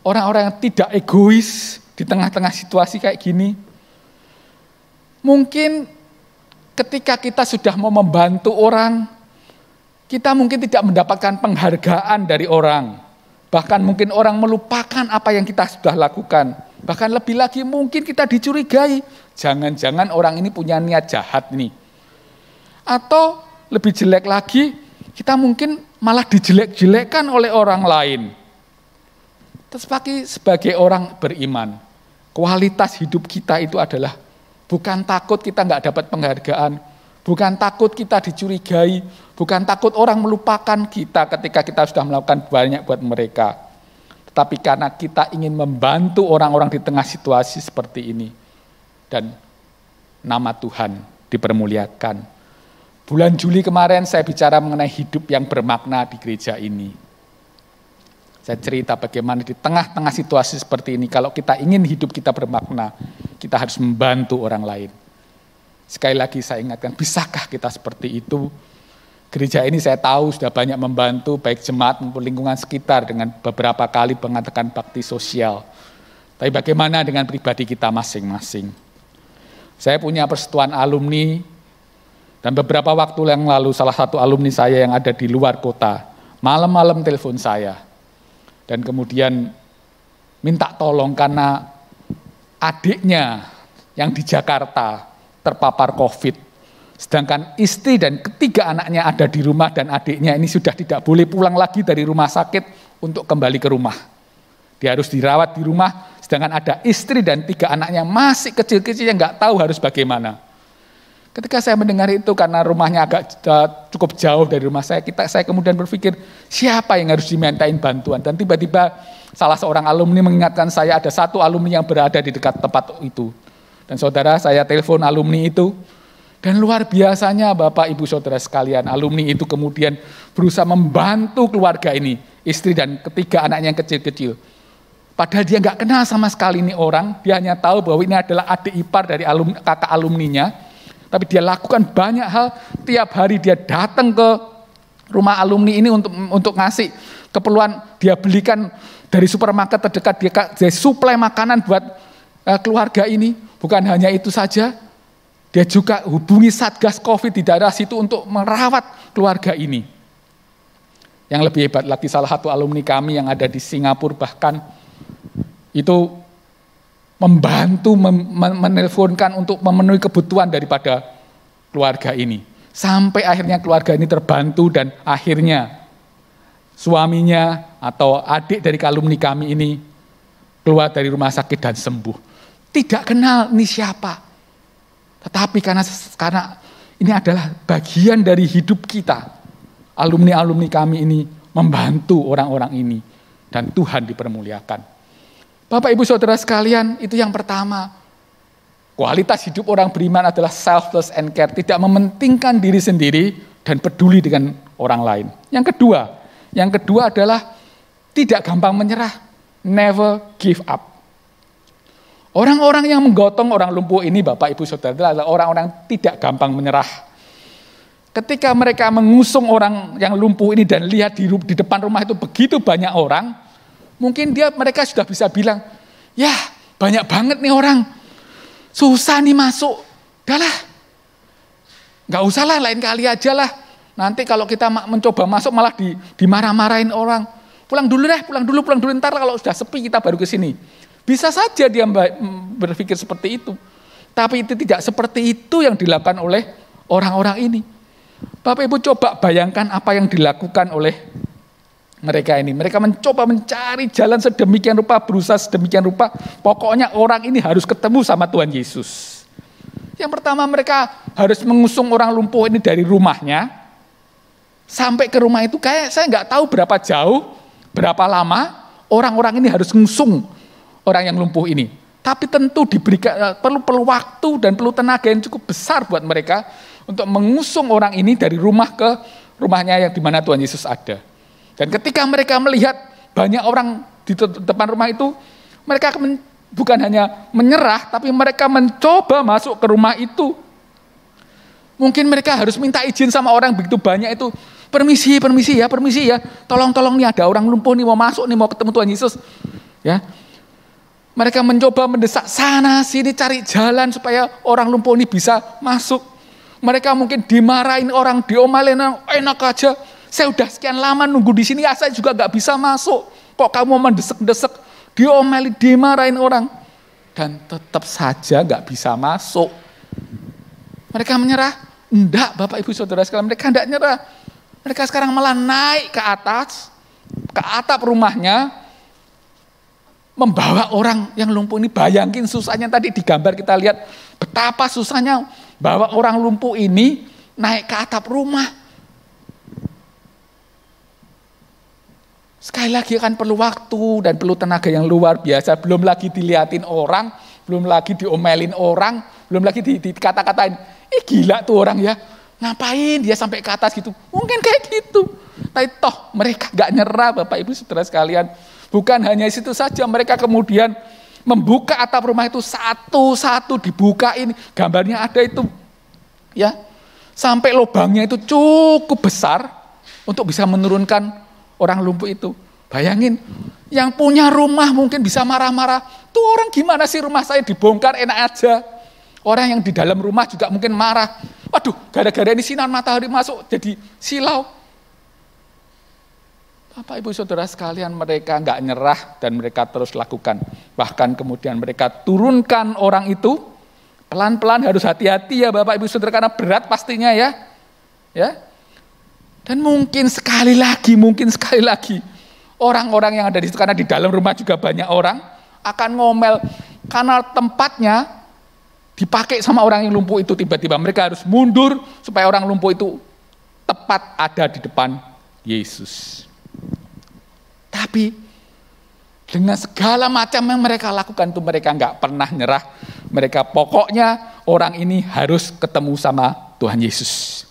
orang-orang yang tidak egois di tengah-tengah situasi kayak gini? Mungkin ketika kita sudah mau membantu orang, kita mungkin tidak mendapatkan penghargaan dari orang. Bahkan mungkin orang melupakan apa yang kita sudah lakukan. Bahkan lebih lagi mungkin kita dicurigai. Jangan-jangan orang ini punya niat jahat nih. Atau lebih jelek lagi, kita mungkin malah dijelek-jelekkan oleh orang lain. Tetapi sebagai orang beriman, kualitas hidup kita itu adalah bukan takut kita nggak dapat penghargaan, bukan takut kita dicurigai, bukan takut orang melupakan kita ketika kita sudah melakukan banyak buat mereka. Tetapi karena kita ingin membantu orang-orang di tengah situasi seperti ini. Dan nama Tuhan dipermuliakan. Bulan Juli kemarin saya bicara mengenai hidup yang bermakna di gereja ini. Saya cerita bagaimana di tengah-tengah situasi seperti ini, kalau kita ingin hidup kita bermakna, kita harus membantu orang lain. Sekali lagi saya ingatkan, bisakah kita seperti itu? Gereja ini saya tahu sudah banyak membantu, baik jemaat maupun lingkungan sekitar dengan beberapa kali mengadakan bakti sosial. Tapi bagaimana dengan pribadi kita masing-masing? Saya punya persekutuan alumni, dan beberapa waktu yang lalu salah satu alumni saya yang ada di luar kota, malam-malam telepon saya. Dan kemudian minta tolong karena adiknya yang di Jakarta terpapar COVID. Sedangkan istri dan ketiga anaknya ada di rumah dan adiknya ini sudah tidak boleh pulang lagi dari rumah sakit untuk kembali ke rumah. Dia harus dirawat di rumah, sedangkan ada istri dan 3 anaknya masih kecil-kecil yang nggak tahu harus bagaimana. Ketika saya mendengar itu karena rumahnya agak cukup jauh dari rumah saya kemudian berpikir siapa yang harus dimintain bantuan. Dan tiba-tiba salah seorang alumni mengingatkan saya ada satu alumni yang berada di dekat tempat itu. Dan saudara saya telepon alumni itu. Dan luar biasanya Bapak Ibu Saudara sekalian, alumni itu kemudian berusaha membantu keluarga ini. Istri dan 3 anaknya yang kecil-kecil. Padahal dia nggak kenal sama sekali ini orang. Dia hanya tahu bahwa ini adalah adik ipar dari kakak alumninya. Tapi dia lakukan banyak hal, tiap hari dia datang ke rumah alumni ini untuk ngasih keperluan, dia belikan dari supermarket terdekat, dia suplai makanan buat keluarga ini. Bukan hanya itu saja, dia juga hubungi Satgas COVID di daerah situ untuk merawat keluarga ini. Yang lebih hebat lagi, salah satu alumni kami yang ada di Singapura bahkan itu membantu menelponkan untuk memenuhi kebutuhan daripada keluarga ini. Sampai akhirnya keluarga ini terbantu dan akhirnya suaminya atau adik dari alumni kami ini keluar dari rumah sakit dan sembuh. Tidak kenal ini siapa. Tetapi karena ini adalah bagian dari hidup kita. Alumni-alumni kami ini membantu orang-orang ini. Dan Tuhan dipermuliakan. Bapak Ibu Saudara sekalian, itu yang pertama. Kualitas hidup orang beriman adalah selfless and care. Tidak mementingkan diri sendiri dan peduli dengan orang lain. Yang kedua adalah tidak gampang menyerah. Never give up. Orang-orang yang menggotong orang lumpuh ini, Bapak Ibu Saudara, adalah orang-orang tidak gampang menyerah. Ketika mereka mengusung orang yang lumpuh ini dan lihat di depan rumah itu begitu banyak orang, mungkin mereka sudah bisa bilang, ya banyak banget nih orang, susah nih masuk, udahlah, nggak usah lah, lain kali aja lah. Nanti kalau kita mencoba masuk malah dimarah-marahin orang, pulang dulu, ntar kalau sudah sepi kita baru ke sini. Bisa saja dia berpikir seperti itu. Tapi itu tidak seperti itu yang dilakukan oleh orang-orang ini. Bapak Ibu coba bayangkan apa yang dilakukan oleh mereka ini. Mereka mencoba mencari jalan sedemikian rupa, berusaha sedemikian rupa. Pokoknya orang ini harus ketemu sama Tuhan Yesus. Yang pertama mereka harus mengusung orang lumpuh ini dari rumahnya. Sampai ke rumah itu kayak saya nggak tahu berapa jauh, berapa lama orang-orang ini harus mengusung orang yang lumpuh ini. Tapi tentu diberikan perlu waktu dan perlu tenaga yang cukup besar buat mereka untuk mengusung orang ini dari rumah ke rumahnya yang di mana Tuhan Yesus ada. Dan ketika mereka melihat banyak orang di depan rumah itu, mereka bukan hanya menyerah, tapi mereka mencoba masuk ke rumah itu. Mungkin mereka harus minta izin sama orang begitu banyak itu. Permisi ya, tolong nih ada orang lumpuh nih mau masuk nih, mau ketemu Tuhan Yesus. Ya. Mereka mencoba mendesak sana sini cari jalan supaya orang lumpuh ini bisa masuk. Mereka mungkin dimarahin orang, diomelin, enak aja. Saya udah sekian lama nunggu di sini, saya juga nggak bisa masuk. Kok kamu mendesek-desek, diomelin, dimarahin orang, dan tetap saja nggak bisa masuk. Mereka menyerah? Enggak, Bapak Ibu Saudara sekalian, mereka enggak nyerah. Mereka sekarang malah naik ke atas, ke atap rumahnya, membawa orang yang lumpuh ini. Bayangin susahnya, tadi di gambar kita lihat betapa susahnya bawa orang lumpuh ini naik ke atap rumah. Sekali lagi akan perlu waktu dan perlu tenaga yang luar biasa. Belum lagi dilihatin orang, belum lagi diomelin orang, belum lagi dikata-katain, gila tuh orang ya, ngapain dia sampai ke atas gitu. Mungkin kayak gitu. Tapi toh mereka gak nyerah, Bapak Ibu Saudara sekalian. Bukan hanya situ saja, mereka kemudian membuka atap rumah itu satu-satu dibukain. Gambarnya ada itu. Ya. Sampai lubangnya itu cukup besar untuk bisa menurunkan orang lumpuh itu. Bayangin, yang punya rumah mungkin bisa marah-marah. Tuh orang gimana sih rumah saya dibongkar enak aja. Orang yang di dalam rumah juga mungkin marah. Waduh, gara-gara ini sinar matahari masuk jadi silau. Bapak Ibu Saudara sekalian, mereka nggak nyerah dan mereka terus lakukan. Bahkan kemudian mereka turunkan orang itu, pelan-pelan, harus hati-hati ya Bapak Ibu Saudara, karena berat pastinya ya. Dan mungkin sekali lagi, orang-orang yang ada di situ, karena di dalam rumah juga banyak orang, akan ngomel, karena tempatnya dipakai sama orang yang lumpuh itu. Tiba-tiba mereka harus mundur, supaya orang lumpuh itu tepat ada di depan Yesus. Tapi dengan segala macam yang mereka lakukan itu, mereka nggak pernah nyerah. Mereka pokoknya orang ini harus ketemu sama Tuhan Yesus.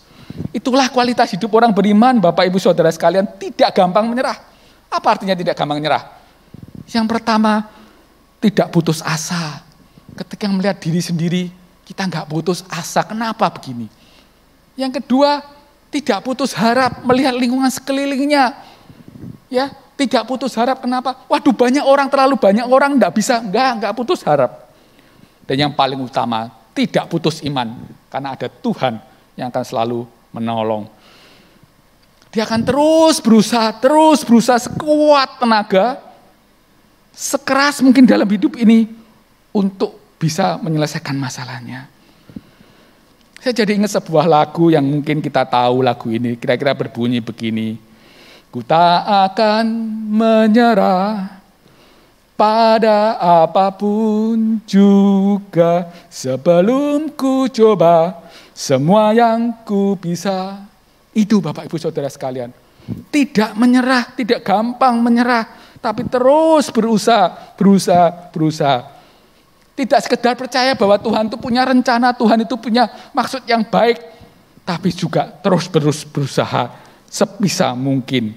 Itulah kualitas hidup orang beriman, Bapak Ibu Saudara sekalian, tidak gampang menyerah. Apa artinya tidak gampang menyerah? Yang pertama, tidak putus asa. Ketika melihat diri sendiri, kita nggak putus asa. Kenapa begini? Yang kedua, tidak putus harap melihat lingkungan sekelilingnya. Ya, tidak putus harap. Kenapa? Waduh, terlalu banyak orang, enggak putus harap. Dan yang paling utama, tidak putus iman, karena ada Tuhan yang akan selalu menolong. Dia akan terus berusaha sekuat tenaga, sekeras mungkin dalam hidup ini untuk bisa menyelesaikan masalahnya. Saya jadi ingat sebuah lagu yang mungkin kita tahu lagu ini, kira-kira berbunyi begini. Ku tak akan menyerah pada apapun juga sebelum ku coba semua yang ku bisa. Itu Bapak Ibu Saudara sekalian. Tidak menyerah, tidak gampang menyerah, tapi terus berusaha. Tidak sekedar percaya bahwa Tuhan itu punya rencana, Tuhan itu punya maksud yang baik, tapi juga terus berusaha sebisa mungkin.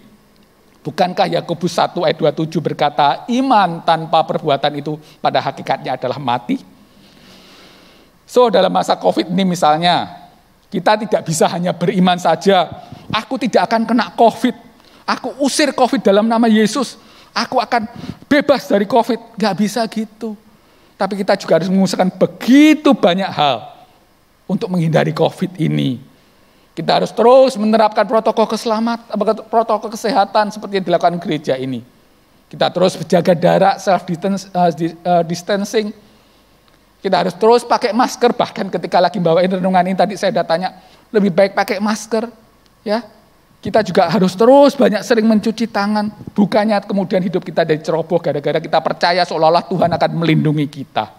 Bukankah Yakobus 1 ayat 27 berkata, iman tanpa perbuatan itu pada hakikatnya adalah mati? So, dalam masa COVID ini misalnya, kita tidak bisa hanya beriman saja. Aku tidak akan kena COVID. Aku usir COVID dalam nama Yesus. Aku akan bebas dari COVID. Gak bisa gitu. Tapi kita juga harus mengusahakan begitu banyak hal untuk menghindari COVID ini. Kita harus terus menerapkan protokol kesehatan seperti yang dilakukan gereja ini. Kita terus menjaga jarak, self distancing. Kita harus terus pakai masker, bahkan ketika lagi bawain renungan ini tadi saya sudah tanya, lebih baik pakai masker, ya. Kita juga harus terus sering mencuci tangan, bukannya kemudian hidup kita jadi ceroboh gara-gara kita percaya seolah-olah Tuhan akan melindungi kita.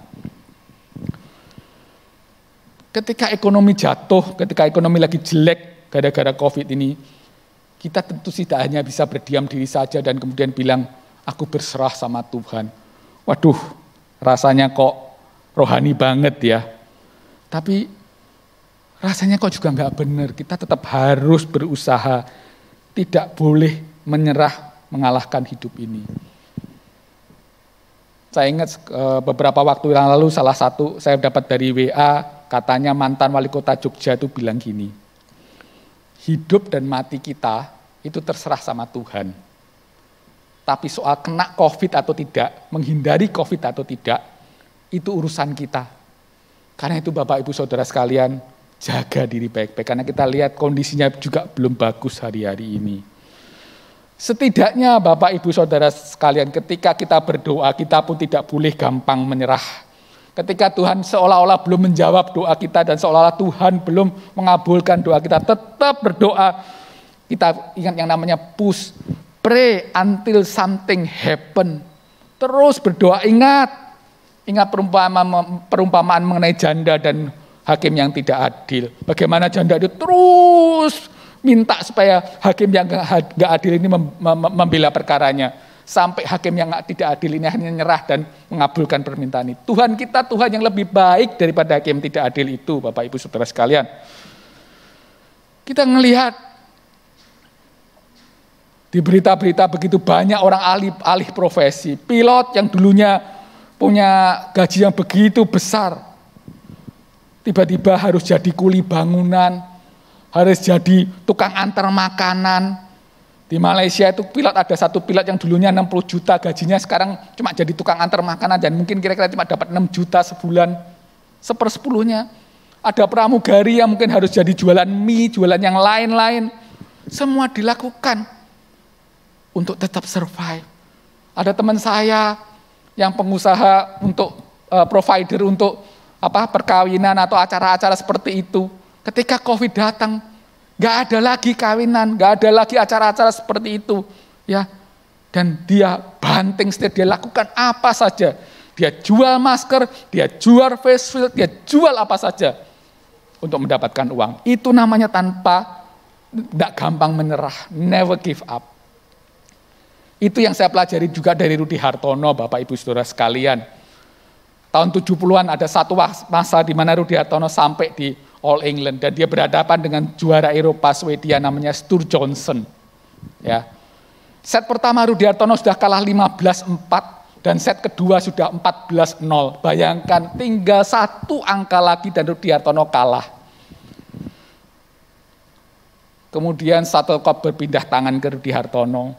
Ketika ekonomi jatuh, ketika ekonomi lagi jelek gara-gara COVID ini, kita tentu tidak hanya bisa berdiam diri saja dan kemudian bilang, aku berserah sama Tuhan. Waduh, rasanya kok rohani banget ya. Tapi rasanya kok juga nggak benar, kita tetap harus berusaha, tidak boleh menyerah mengalahkan hidup ini. Saya ingat beberapa waktu yang lalu salah satu saya dapat dari WA, katanya mantan wali kota Jogja itu bilang gini, hidup dan mati kita itu terserah sama Tuhan. Tapi soal kena COVID atau tidak, menghindari COVID atau tidak, itu urusan kita. Karena itu Bapak Ibu Saudara sekalian, jaga diri baik-baik, karena kita lihat kondisinya juga belum bagus hari-hari ini. Setidaknya Bapak Ibu Saudara sekalian, ketika kita berdoa, kita pun tidak boleh gampang menyerah. Ketika Tuhan seolah-olah belum menjawab doa kita dan seolah-olah Tuhan belum mengabulkan doa kita, tetap berdoa. Kita ingat yang namanya push, pray until something happen. Terus berdoa, ingat perumpamaan mengenai janda dan hakim yang tidak adil. Bagaimana janda itu terus minta supaya hakim yang gak adil ini membela perkaranya. Sampai hakim yang tidak adil ini hanya nyerah dan mengabulkan permintaan itu. Tuhan kita Tuhan yang lebih baik daripada hakim tidak adil itu, Bapak Ibu Saudara sekalian. Kita ngelihat di berita-berita begitu banyak orang alih profesi. Pilot yang dulunya punya gaji yang begitu besar, tiba-tiba harus jadi kuli bangunan, harus jadi tukang antar makanan. Di Malaysia itu ada satu pilot yang dulunya 60 juta gajinya, sekarang cuma jadi tukang antar makanan dan mungkin kira-kira cuma dapat 6 juta sebulan, 1/10. Ada pramugari yang mungkin harus jadi jualan mie, jualan yang lain-lain. Semua dilakukan untuk tetap survive. Ada teman saya yang pengusaha untuk provider untuk perkawinan atau acara-acara seperti itu. Ketika COVID datang, gak ada lagi kawinan, gak ada lagi acara-acara seperti itu, ya. Dan dia banting setir, dia lakukan apa saja. Dia jual masker, dia jual face shield, dia jual apa saja untuk mendapatkan uang. Itu namanya tidak gampang menyerah, never give up. Itu yang saya pelajari juga dari Rudi Hartono, Bapak Ibu Saudara sekalian. Tahun 70-an ada satu masa di mana Rudi Hartono sampai di All England dan dia berhadapan dengan juara Eropa Swedia namanya Sture Johnson. Ya. Set pertama Rudi Hartono sudah kalah 15-4 dan set kedua sudah 14-0. Bayangkan tinggal satu angka lagi dan Rudi Hartono kalah. Kemudian shuttlecock berpindah tangan ke Rudi Hartono.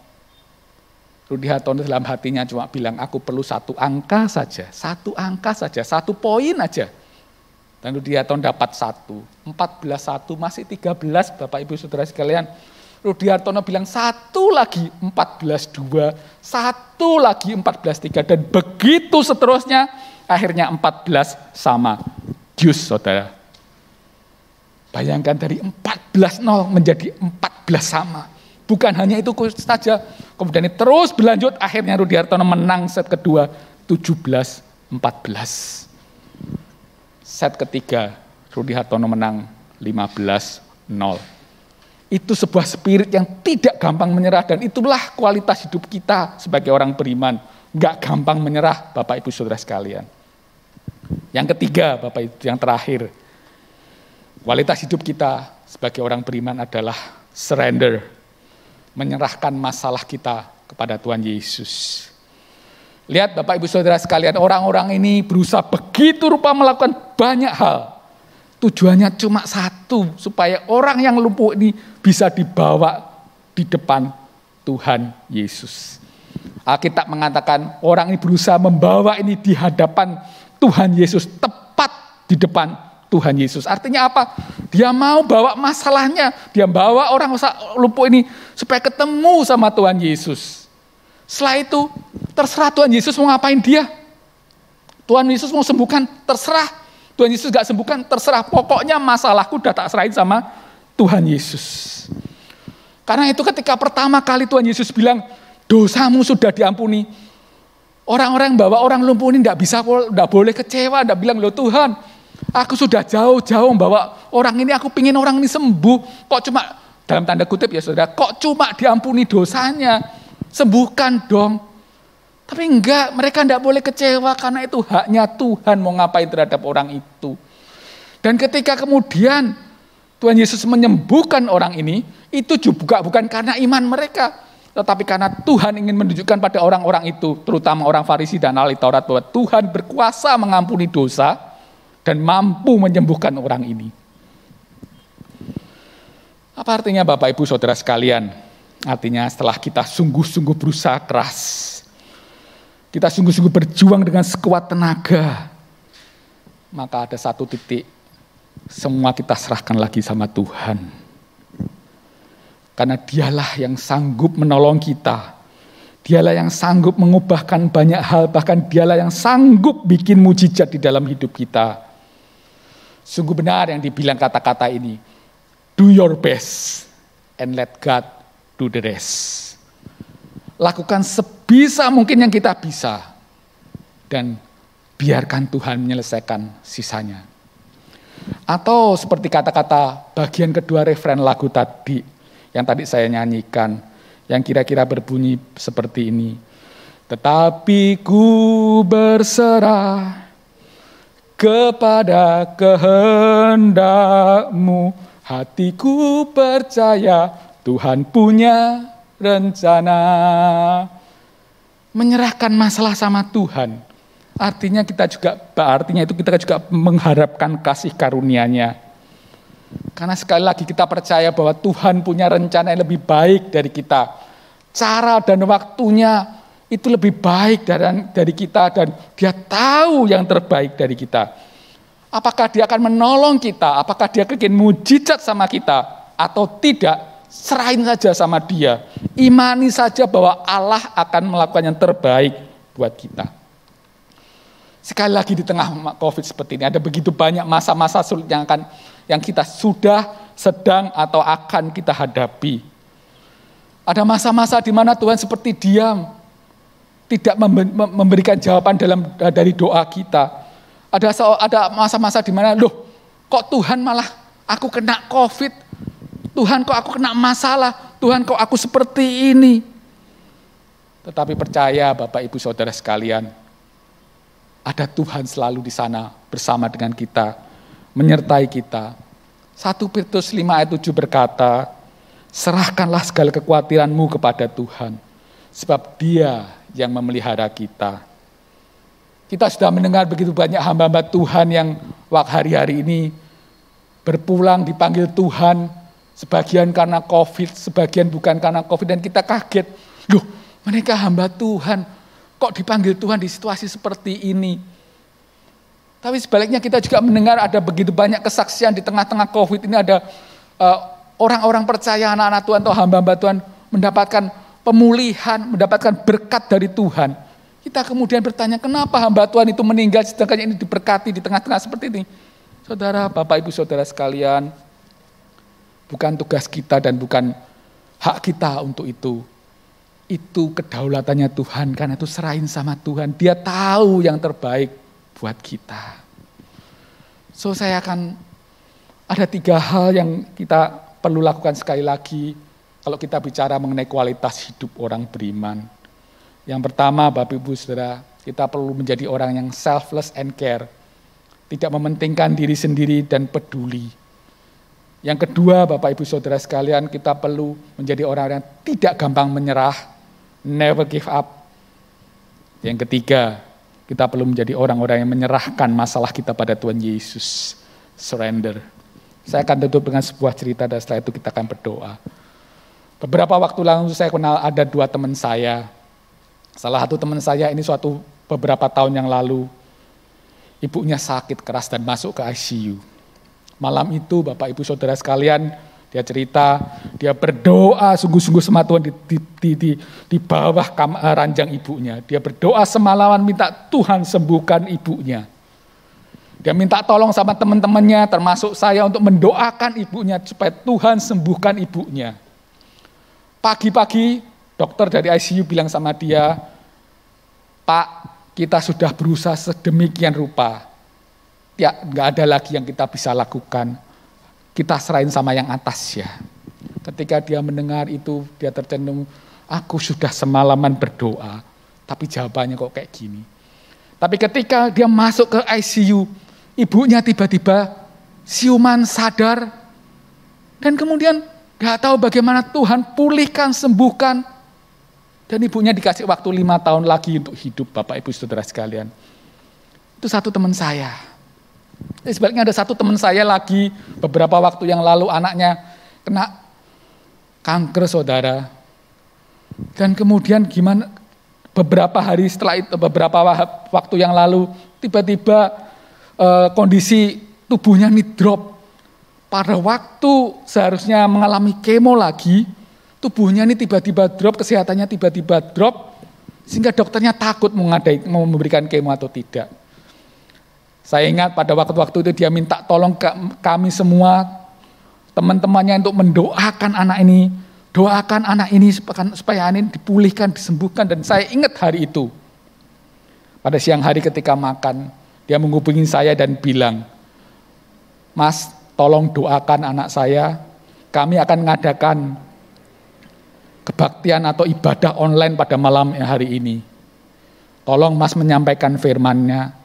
Rudi Hartono dalam hatinya cuma bilang, aku perlu satu angka saja, 1 poin aja. Dan Rudi Hartono dapat 1, 14-1, masih 13 Bapak Ibu Saudara sekalian. Rudi Hartono bilang 1 lagi 14-2, 1 lagi 14-3, dan begitu seterusnya, akhirnya 14 sama. Jus, saudara. Bayangkan dari 14-0 menjadi 14 sama. Bukan hanya itu saja, kemudian ini terus berlanjut, akhirnya Rudi Hartono menang set kedua 17-14. Set ketiga Rudi Hartono menang 15-0. Itu sebuah spirit yang tidak gampang menyerah, dan itulah kualitas hidup kita sebagai orang beriman. Gak gampang menyerah, Bapak Ibu Saudara sekalian. Yang ketiga, Bapak Ibu, yang terakhir, kualitas hidup kita sebagai orang beriman adalah surrender, menyerahkan masalah kita kepada Tuhan Yesus. Lihat Bapak Ibu Saudara sekalian, orang-orang ini berusaha begitu rupa melakukan banyak hal. Tujuannya cuma satu, supaya orang yang lumpuh ini bisa dibawa di depan Tuhan Yesus. Alkitab mengatakan orang ini berusaha membawa ini di hadapan Tuhan Yesus, tepat di depan Tuhan Yesus. Artinya apa? Dia mau bawa masalahnya, dia bawa orang lumpuh ini supaya ketemu sama Tuhan Yesus. Setelah itu, terserah Tuhan Yesus mau ngapain dia. Tuhan Yesus mau sembuhkan, terserah. Tuhan Yesus gak sembuhkan, terserah. Pokoknya masalahku udah tak serahin sama Tuhan Yesus. Karena itu ketika pertama kali Tuhan Yesus bilang, dosamu sudah diampuni. Orang-orang bawa orang lumpuh ini tidak boleh kecewa, tidak bilang, loh Tuhan, aku sudah jauh-jauh membawa orang ini, aku pingin orang ini sembuh. Kok cuma, dalam tanda kutip ya saudara, kok cuma diampuni dosanya, sembuhkan dong. Tapi enggak, mereka tidak boleh kecewa karena itu haknya Tuhan mau ngapain terhadap orang itu. Dan ketika kemudian Tuhan Yesus menyembuhkan orang ini, itu juga bukan karena iman mereka, tetapi karena Tuhan ingin menunjukkan pada orang-orang itu, terutama orang Farisi dan ahli Taurat, bahwa Tuhan berkuasa mengampuni dosa dan mampu menyembuhkan orang ini. Apa artinya Bapak Ibu Saudara sekalian? Artinya setelah kita sungguh-sungguh berusaha keras, kita sungguh-sungguh berjuang dengan sekuat tenaga, maka ada satu titik, semua kita serahkan lagi sama Tuhan. Karena dialah yang sanggup menolong kita. Dialah yang sanggup mengubahkan banyak hal, bahkan dialah yang sanggup bikin mujizat di dalam hidup kita. Sungguh benar yang dibilang kata-kata ini. Do your best and let God do the rest. Lakukan sebisa mungkin yang kita bisa. Dan biarkan Tuhan menyelesaikan sisanya. Atau seperti kata-kata bagian kedua referen lagu tadi, yang tadi saya nyanyikan, yang kira-kira berbunyi seperti ini. Tetapi ku berserah kepada kehendak-Mu, hatiku percaya Tuhan punya rencana. Menyerahkan masalah sama Tuhan, artinya kita juga mengharapkan kasih karunia-Nya. Karena sekali lagi kita percaya bahwa Tuhan punya rencana yang lebih baik dari kita. Cara dan waktunya itu lebih baik dari kita, dan Dia tahu yang terbaik dari kita. Apakah Dia akan menolong kita, apakah Dia ingin mujizat sama kita atau tidak, serahin saja sama Dia. Imani saja bahwa Allah akan melakukan yang terbaik buat kita. Sekali lagi di tengah COVID seperti ini, ada begitu banyak masa-masa sulit yang kita sudah, sedang, atau akan kita hadapi. Ada masa-masa di mana Tuhan seperti diam, tidak memberikan jawaban dari doa kita. Ada masa-masa di mana, loh kok Tuhan malah aku kena COVID, Tuhan kok aku kena masalah, Tuhan kok aku seperti ini. Tetapi percaya Bapak Ibu Saudara sekalian, ada Tuhan selalu di sana bersama dengan kita, menyertai kita. 1 Petrus 5 ayat 7 berkata, serahkanlah segala kekhawatiranmu kepada Tuhan, sebab Dia yang memelihara kita. Kita sudah mendengar begitu banyak hamba-hamba Tuhan yang hari-hari ini berpulang dipanggil Tuhan, sebagian karena COVID, sebagian bukan karena COVID, dan kita kaget, loh mereka hamba Tuhan, kok dipanggil Tuhan di situasi seperti ini? Tapi sebaliknya kita juga mendengar ada begitu banyak kesaksian di tengah-tengah COVID ini, ada orang-orang percaya, anak-anak Tuhan atau hamba-hamba Tuhan mendapatkan pemulihan, mendapatkan berkat dari Tuhan. Kita kemudian bertanya, kenapa hamba Tuhan itu meninggal sedangkan ini diberkati di tengah-tengah seperti ini? Saudara, Bapak Ibu Saudara sekalian, bukan tugas kita dan bukan hak kita untuk itu. Itu kedaulatannya Tuhan, karena itu serahin sama Tuhan. Dia tahu yang terbaik buat kita. So saya akan ada 3 hal yang kita perlu lakukan sekali lagi kalau kita bicara mengenai kualitas hidup orang beriman. Yang pertama, Bapak Ibu Saudara, kita perlu menjadi orang yang selfless and care. Tidak mementingkan diri sendiri dan peduli. Yang kedua, Bapak Ibu Saudara sekalian, kita perlu menjadi orang yang tidak gampang menyerah, never give up. Yang ketiga, kita perlu menjadi orang-orang yang menyerahkan masalah kita pada Tuhan Yesus, surrender. Saya akan tutup dengan sebuah cerita dan setelah itu kita akan berdoa. Beberapa waktu lalu saya kenal ada 2 teman saya. Salah satu teman saya ini beberapa tahun yang lalu, ibunya sakit keras dan masuk ke ICU. Malam itu Bapak Ibu Saudara sekalian, dia cerita, dia berdoa sungguh-sungguh sama Tuhan di bawah ranjang ibunya. Dia berdoa semalaman minta Tuhan sembuhkan ibunya. Dia minta tolong sama teman-temannya termasuk saya untuk mendoakan ibunya supaya Tuhan sembuhkan ibunya. Pagi-pagi dokter dari ICU bilang sama dia, "Pak, kita sudah berusaha sedemikian rupa. Ya, nggak ada lagi yang kita bisa lakukan. Kita serahin sama yang atas ya." Ketika dia mendengar itu, dia tercenung, "Aku sudah semalaman berdoa, tapi jawabannya kok kayak gini." Tapi ketika dia masuk ke ICU, ibunya tiba-tiba siuman sadar, dan kemudian gak tahu bagaimana Tuhan pulihkan, sembuhkan, dan ibunya dikasih waktu 5 tahun lagi untuk hidup, Bapak Ibu Saudara sekalian. Itu satu teman saya. Sebaliknya ada satu teman saya lagi, beberapa waktu yang lalu anaknya kena kanker, saudara. Dan kemudian gimana, beberapa hari setelah itu, beberapa waktu yang lalu, tiba-tiba kondisi tubuhnya ini drop. Pada waktu seharusnya mengalami kemo lagi, tubuhnya ini tiba-tiba drop, kesehatannya tiba-tiba drop, sehingga dokternya takut mau memberikan kemo atau tidak. Saya ingat pada waktu-waktu itu dia minta tolong ke kami semua, teman-temannya untuk mendoakan anak ini. Doakan anak ini supaya anak ini dipulihkan, disembuhkan. Dan saya ingat hari itu. Pada siang hari ketika makan, dia menghubungi saya dan bilang, "Mas, tolong doakan anak saya. Kami akan mengadakan kebaktian atau ibadah online pada malam hari ini. Tolong Mas menyampaikan firman-Nya,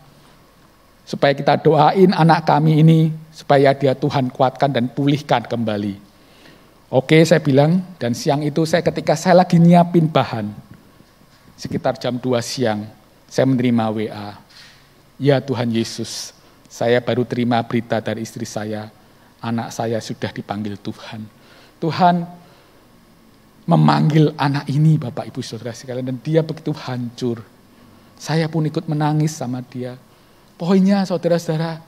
supaya kita doain anak kami ini, supaya dia Tuhan kuatkan dan pulihkan kembali." Oke, saya bilang, dan siang itu ketika saya lagi nyiapin bahan, sekitar jam 2 siang, saya menerima WA. "Ya Tuhan Yesus, saya baru terima berita dari istri saya, anak saya sudah dipanggil Tuhan." Tuhan memanggil anak ini, Bapak Ibu Saudara sekalian, dan dia begitu hancur. Saya pun ikut menangis sama dia. Poinnya saudara-saudara,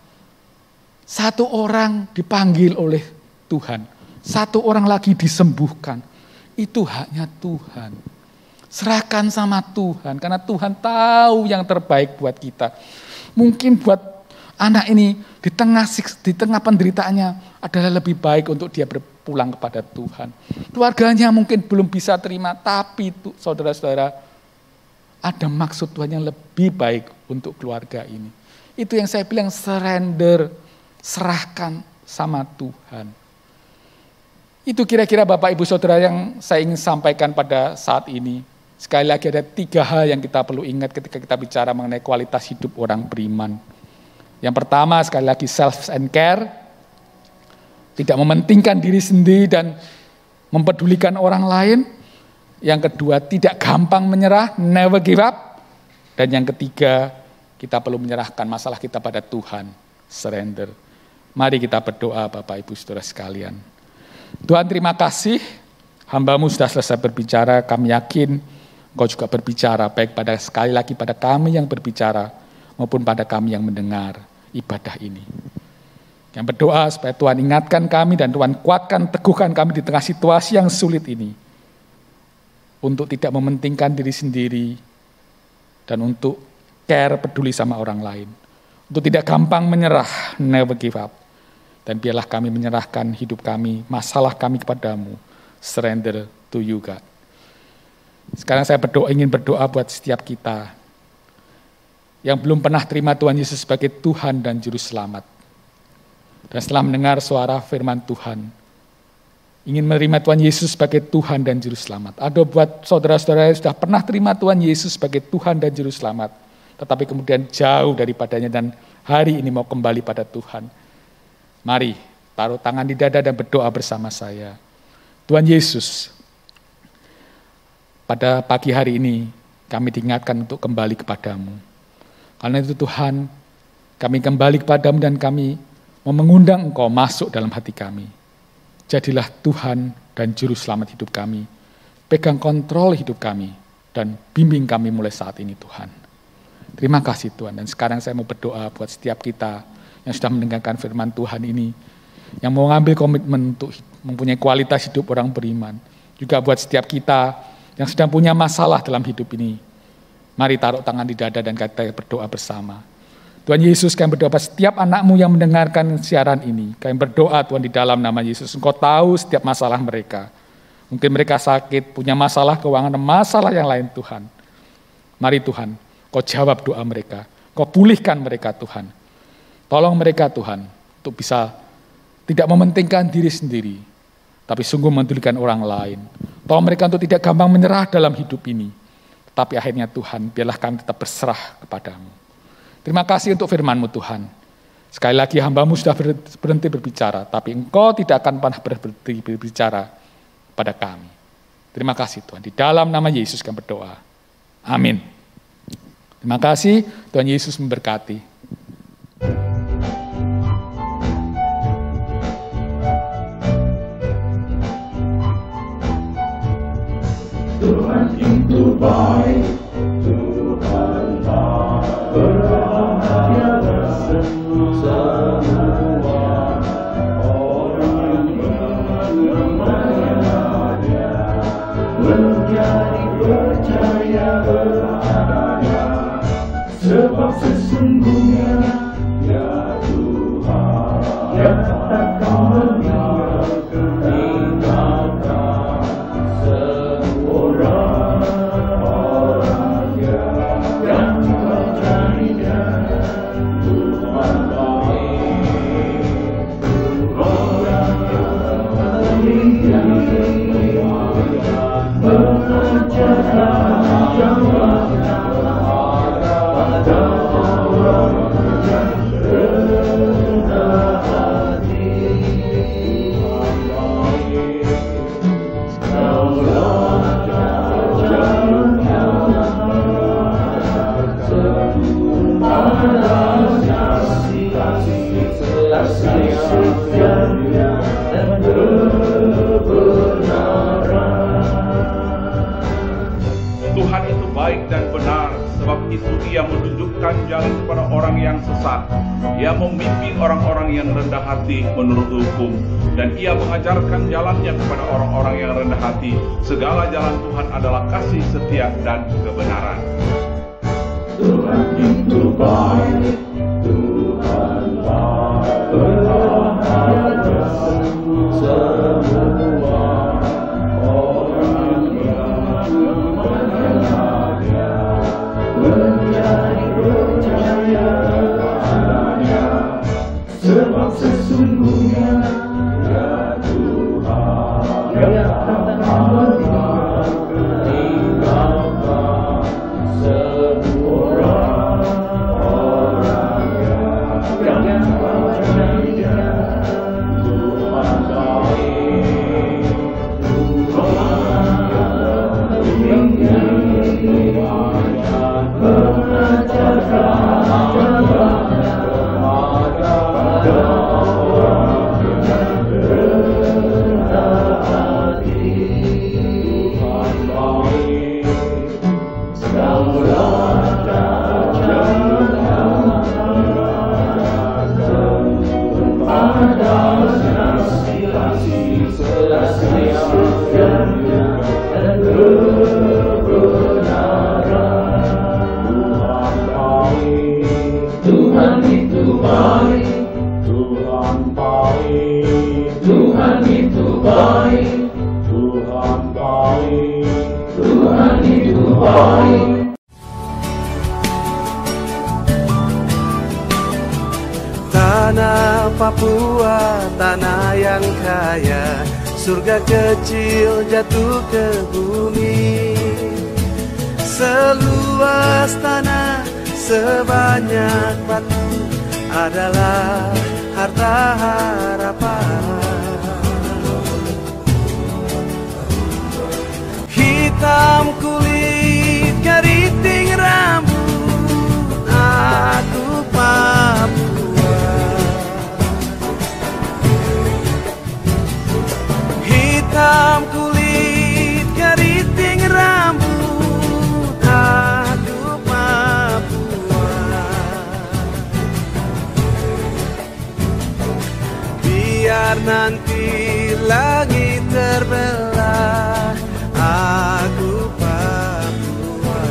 satu orang dipanggil oleh Tuhan, satu orang lagi disembuhkan. Itu haknya Tuhan. Serahkan sama Tuhan, karena Tuhan tahu yang terbaik buat kita. Mungkin buat anak ini di tengah penderitaannya adalah lebih baik untuk dia berpulang kepada Tuhan. Keluarganya mungkin belum bisa terima, tapi saudara-saudara, ada maksud Tuhan yang lebih baik untuk keluarga ini. Itu yang saya bilang surrender, serahkan sama Tuhan. Itu kira-kira Bapak Ibu Saudara yang saya ingin sampaikan pada saat ini. Sekali lagi ada 3 hal yang kita perlu ingat ketika kita bicara mengenai kualitas hidup orang beriman. Yang pertama, sekali lagi self and care. Tidak mementingkan diri sendiri dan mempedulikan orang lain. Yang kedua, tidak gampang menyerah, never give up. Dan yang ketiga, kita perlu menyerahkan masalah kita pada Tuhan, surrender. Mari kita berdoa Bapak Ibu Saudara sekalian. Tuhan, terima kasih, hamba-Mu sudah selesai berbicara. Kami yakin Engkau juga berbicara, baik pada sekali lagi pada kami yang berbicara, maupun pada kami yang mendengar ibadah ini. Yang berdoa supaya Tuhan ingatkan kami dan Tuhan kuatkan, teguhkan kami di tengah situasi yang sulit ini. Untuk tidak mementingkan diri sendiri dan untuk care, peduli sama orang lain. Untuk tidak gampang menyerah, never give up. Dan biarlah kami menyerahkan hidup kami, masalah kami kepadamu. Surrender to you, God. Sekarang saya ingin berdoa buat setiap kita yang belum pernah terima Tuhan Yesus sebagai Tuhan dan Juru Selamat. Dan setelah mendengar suara firman Tuhan, ingin menerima Tuhan Yesus sebagai Tuhan dan Juru Selamat. Ada buat saudara-saudara yang sudah pernah terima Tuhan Yesus sebagai Tuhan dan Juru Selamat, tetapi kemudian jauh daripadanya dan hari ini mau kembali pada Tuhan. Mari taruh tangan di dada dan berdoa bersama saya. Tuhan Yesus, pada pagi hari ini kami diingatkan untuk kembali kepadamu. Karena itu Tuhan, kami kembali kepadamu dan kami mau mengundang Engkau masuk dalam hati kami. Jadilah Tuhan dan Juru Selamat hidup kami. Pegang kontrol hidup kami dan bimbing kami mulai saat ini Tuhan. Terima kasih Tuhan. Dan sekarang saya mau berdoa buat setiap kita yang sudah mendengarkan firman Tuhan ini, yang mau ngambil komitmen untuk mempunyai kualitas hidup orang beriman. Juga buat setiap kita yang sedang punya masalah dalam hidup ini. Mari taruh tangan di dada dan kita berdoa bersama. Tuhan Yesus, kami berdoa setiap anakmu yang mendengarkan siaran ini. Kami berdoa Tuhan di dalam nama Yesus. Engkau tahu setiap masalah mereka. Mungkin mereka sakit, punya masalah keuangan, masalah yang lain Tuhan. Mari Tuhan, Kau jawab doa mereka. Kau pulihkan mereka Tuhan. Tolong mereka Tuhan untuk bisa tidak mementingkan diri sendiri, tapi sungguh mementingkan orang lain. Tolong mereka untuk tidak gampang menyerah dalam hidup ini. Tapi akhirnya Tuhan, biarlah kami tetap berserah kepadamu. Terima kasih untuk firman-Mu Tuhan. Sekali lagi hamba-Mu sudah berhenti berbicara, tapi Engkau tidak akan pernah berhenti berbicara pada kami. Terima kasih Tuhan. Di dalam nama Yesus kami berdoa. Amin. Terima kasih, Tuhan Yesus memberkati.
Tuhan itu baik, Tuhan baik, berbahagia semua orang yang mengenalnya, menjadi percaya kepadanya, sebab sesungguhnya ya Tuhan yang takkan meninggalkan
Tuhan itu baik dan benar, sebab itu Ia menunjukkan jalan kepada orang yang sesat. Ia membimbing orang-orang yang rendah hati menurut hukum, dan Ia mengajarkan jalannya kepada orang-orang yang rendah hati. Segala jalan Tuhan adalah kasih, setia, dan kebenaran.
Tuhan itu baik, Tuhan baik, berbahagia semua orang yang mengenalnya, menjadi percaya kepadanya, sebab sesungguhnya ya Tuhan yang takkan meninggalkan semua orang yang percaya. Tuhan baik, Tuhan Tuhan itu baik, Tuhan baik. Tuhan itu baik, Tuhan baik, Tuhan itu baik.
Tanah Papua, tanah yang kaya, surga kecil jatuh ke bumi. Seluas tanah, sebanyak batu adalah harta harapan. Hitam kulit, keriting rambut, aku Papua. Hitam kulit, keriting rambut, aku Papua. Biar nanti langit terbelah, aku Papua.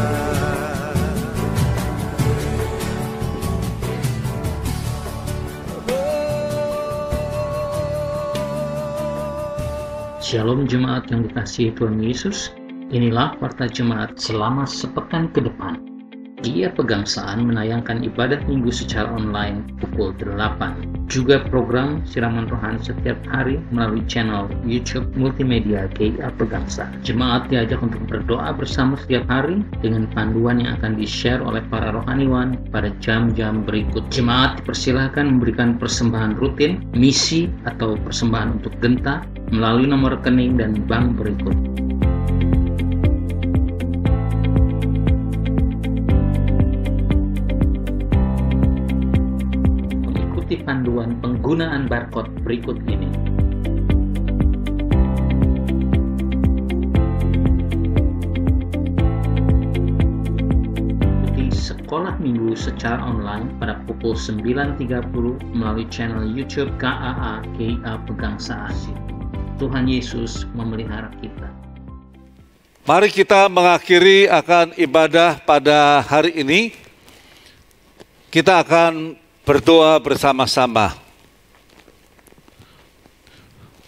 Shalom jemaat yang dikasihi Tuhan Yesus, inilah warta jemaat selama sepekan ke depan. Ia Pegangsaan menayangkan ibadat minggu secara online pukul 8. Juga program siraman rohani setiap hari melalui channel YouTube Multimedia GIA Pegangsaan. Jemaat diajak untuk berdoa bersama setiap hari dengan panduan yang akan di-share oleh para rohaniwan pada jam-jam berikut. Jemaat dipersilahkan memberikan persembahan rutin, misi atau persembahan untuk genta melalui nomor rekening dan bank berikut. Mengikuti panduan penggunaan barcode berikut ini. Ikuti sekolah minggu secara online pada pukul 9.30 melalui channel YouTube KAA GIA Pegangsaan. Tuhan Yesus memelihara kita.
Mari kita mengakhiri akan ibadah pada hari ini. Kita akan berdoa bersama-sama.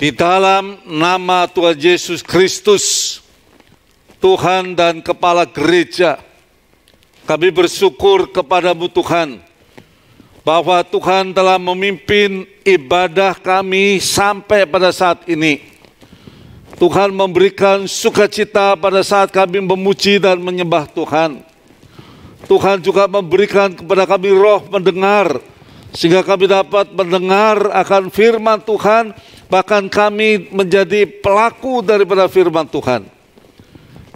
Di dalam nama Tuhan Yesus Kristus, Tuhan dan Kepala Gereja, kami bersyukur kepadamu Tuhan, bahwa Tuhan telah memimpin ibadah kami sampai pada saat ini. Tuhan memberikan sukacita pada saat kami memuji dan menyembah Tuhan. Tuhan juga memberikan kepada kami roh mendengar, sehingga kami dapat mendengar akan firman Tuhan, bahkan kami menjadi pelaku daripada firman Tuhan.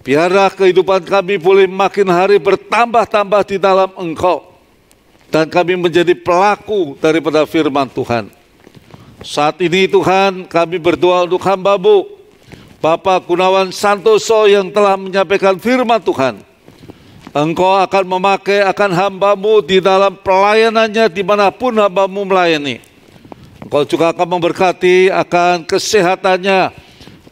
Biarlah kehidupan kami boleh makin hari bertambah-tambah di dalam Engkau, dan kami menjadi pelaku daripada firman Tuhan. Saat ini Tuhan, kami berdoa untuk hamba-Mu, Bapak Gunawan Santoso yang telah menyampaikan firman Tuhan. Engkau akan memakai akan hamba-Mu di dalam pelayanannya dimanapun hamba-Mu melayani. Engkau juga akan memberkati akan kesehatannya,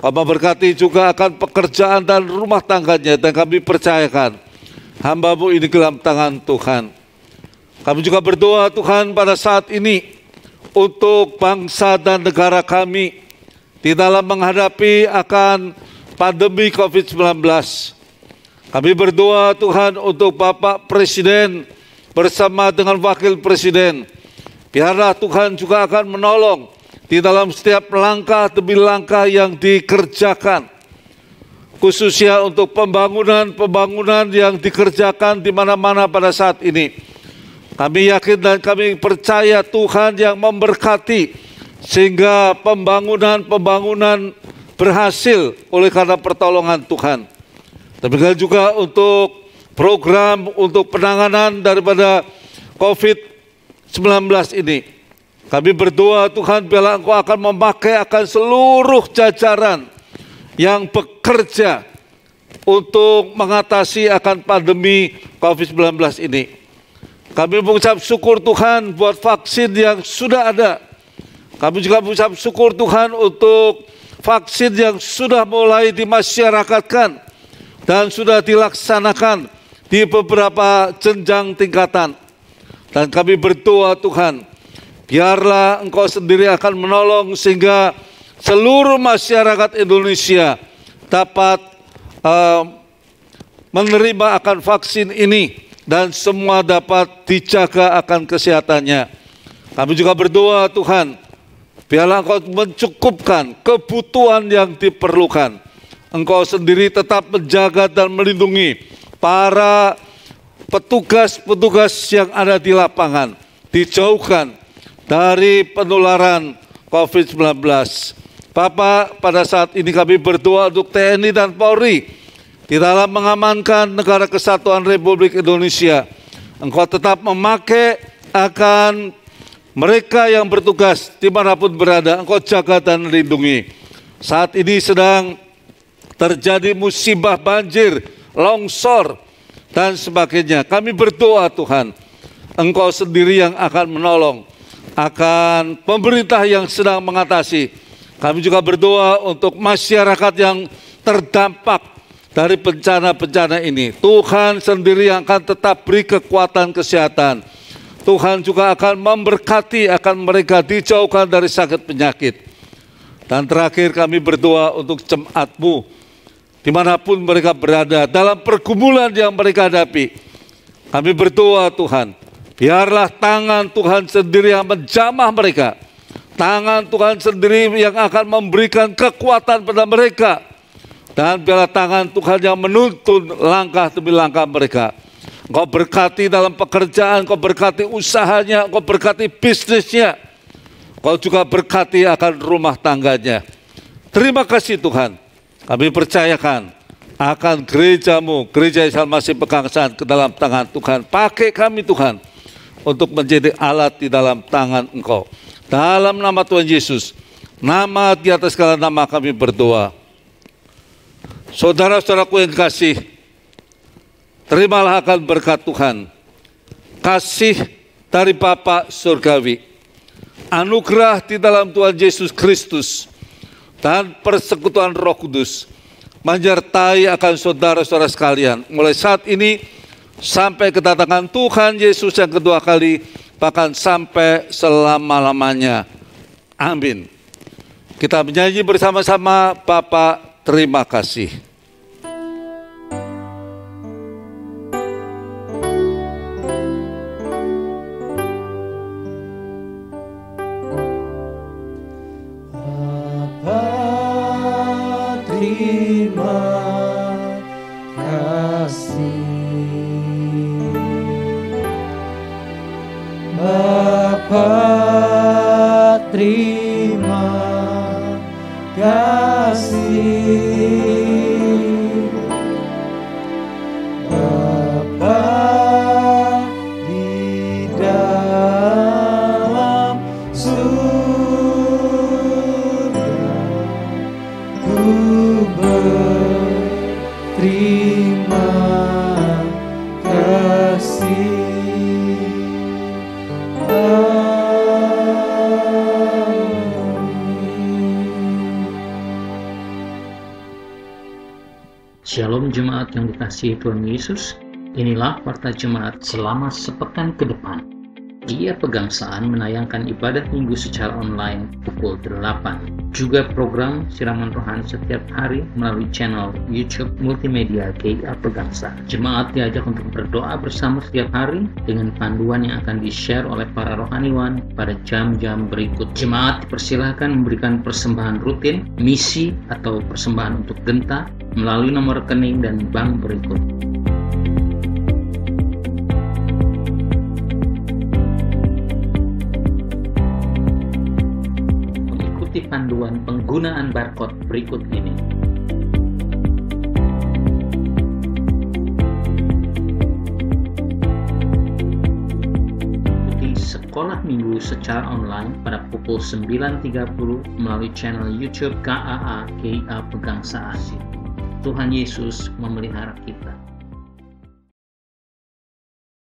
Engkau memberkati juga akan pekerjaan dan rumah tangganya, dan kami percayakan hamba-Mu ini dalam tangan Tuhan. Kami juga berdoa Tuhan pada saat ini untuk bangsa dan negara kami di dalam menghadapi akan pandemi COVID-19. Kami berdoa Tuhan untuk Bapak Presiden bersama dengan Wakil Presiden. Biarlah Tuhan juga akan menolong di dalam setiap langkah demi langkah yang dikerjakan. Khususnya untuk pembangunan yang dikerjakan di mana-mana pada saat ini. Kami yakin dan kami percaya Tuhan yang memberkati sehingga pembangunan berhasil oleh karena pertolongan Tuhan. Demikian juga untuk program untuk penanganan daripada COVID-19 ini. Kami berdoa Tuhan biarlah Engkau akan memakai akan seluruh jajaran yang bekerja untuk mengatasi akan pandemi COVID-19 ini. Kami mengucap syukur Tuhan buat vaksin yang sudah ada. Kami juga mengucap syukur Tuhan untuk vaksin yang sudah mulai dimasyarakatkan dan sudah dilaksanakan di beberapa jenjang tingkatan. Dan kami berdoa Tuhan, biarlah Engkau sendiri akan menolong sehingga seluruh masyarakat Indonesia dapat menerima akan vaksin ini dan semua dapat dijaga akan kesehatannya. Kami juga berdoa, Tuhan, biarlah Engkau mencukupkan kebutuhan yang diperlukan. Engkau sendiri tetap menjaga dan melindungi para petugas-petugas yang ada di lapangan, dijauhkan dari penularan COVID-19. Bapak, pada saat ini kami berdoa untuk TNI dan Polri di dalam mengamankan negara kesatuan Republik Indonesia. Engkau tetap memakai akan mereka yang bertugas dimanapun berada. Engkau jaga dan lindungi. Saat ini sedang terjadi musibah banjir, longsor, dan sebagainya. Kami berdoa, Tuhan, Engkau sendiri yang akan menolong, akan pemerintah yang sedang mengatasi. Kami juga berdoa untuk masyarakat yang terdampak dari bencana-bencana ini. Tuhan sendiri yang akan tetap beri kekuatan kesehatan. Tuhan juga akan memberkati akan mereka dijauhkan dari sakit penyakit. Dan terakhir kami berdoa untuk jemaat-Mu dimanapun mereka berada dalam pergumulan yang mereka hadapi. Kami berdoa, Tuhan, biarlah tangan Tuhan sendiri yang menjamah mereka. Tangan Tuhan sendiri yang akan memberikan kekuatan pada mereka. Dan biarlah tangan Tuhan yang menuntun langkah demi langkah mereka. Engkau berkati dalam pekerjaan, Engkau berkati usahanya, Engkau berkati bisnisnya. Engkau juga berkati akan rumah tangganya. Terima kasih Tuhan. Kami percayakan akan gereja-Mu, Gereja Yesus Almasih Pegangsaan ke dalam tangan Tuhan. Pakai kami Tuhan untuk menjadi alat di dalam tangan Engkau. Dalam nama Tuhan Yesus, nama di atas segala nama kami berdoa. Saudara-saudaraku yang kasih, terimalah akan berkat Tuhan, kasih dari Bapa Surgawi, anugerah di dalam Tuhan Yesus Kristus, dan persekutuan Roh Kudus menyertai akan saudara-saudara sekalian mulai saat ini sampai kedatangan Tuhan Yesus yang kedua kali, bahkan sampai selama-lamanya. Amin. Kita menyanyi bersama-sama, Bapa terima kasih.
Shalom jemaat yang dikasihi Tuhan Yesus, inilah warta jemaat selama sepekan ke depan. Ia Pegangsaan menayangkan ibadah minggu secara online pukul 8. Juga program siraman rohani setiap hari melalui channel YouTube Multimedia GIA Pegangsaan. Jemaat diajak untuk berdoa bersama setiap hari dengan panduan yang akan di-share oleh para rohaniwan pada jam-jam berikut. Jemaat dipersilahkan memberikan persembahan rutin, misi atau persembahan untuk genta melalui nomor rekening dan bank berikut. Mengikuti panduan penggunaan barcode berikut ini. Ikuti sekolah minggu secara online pada pukul 9.30 melalui channel YouTube KAA GIA Pegangsaan. Tuhan Yesus memelihara kita.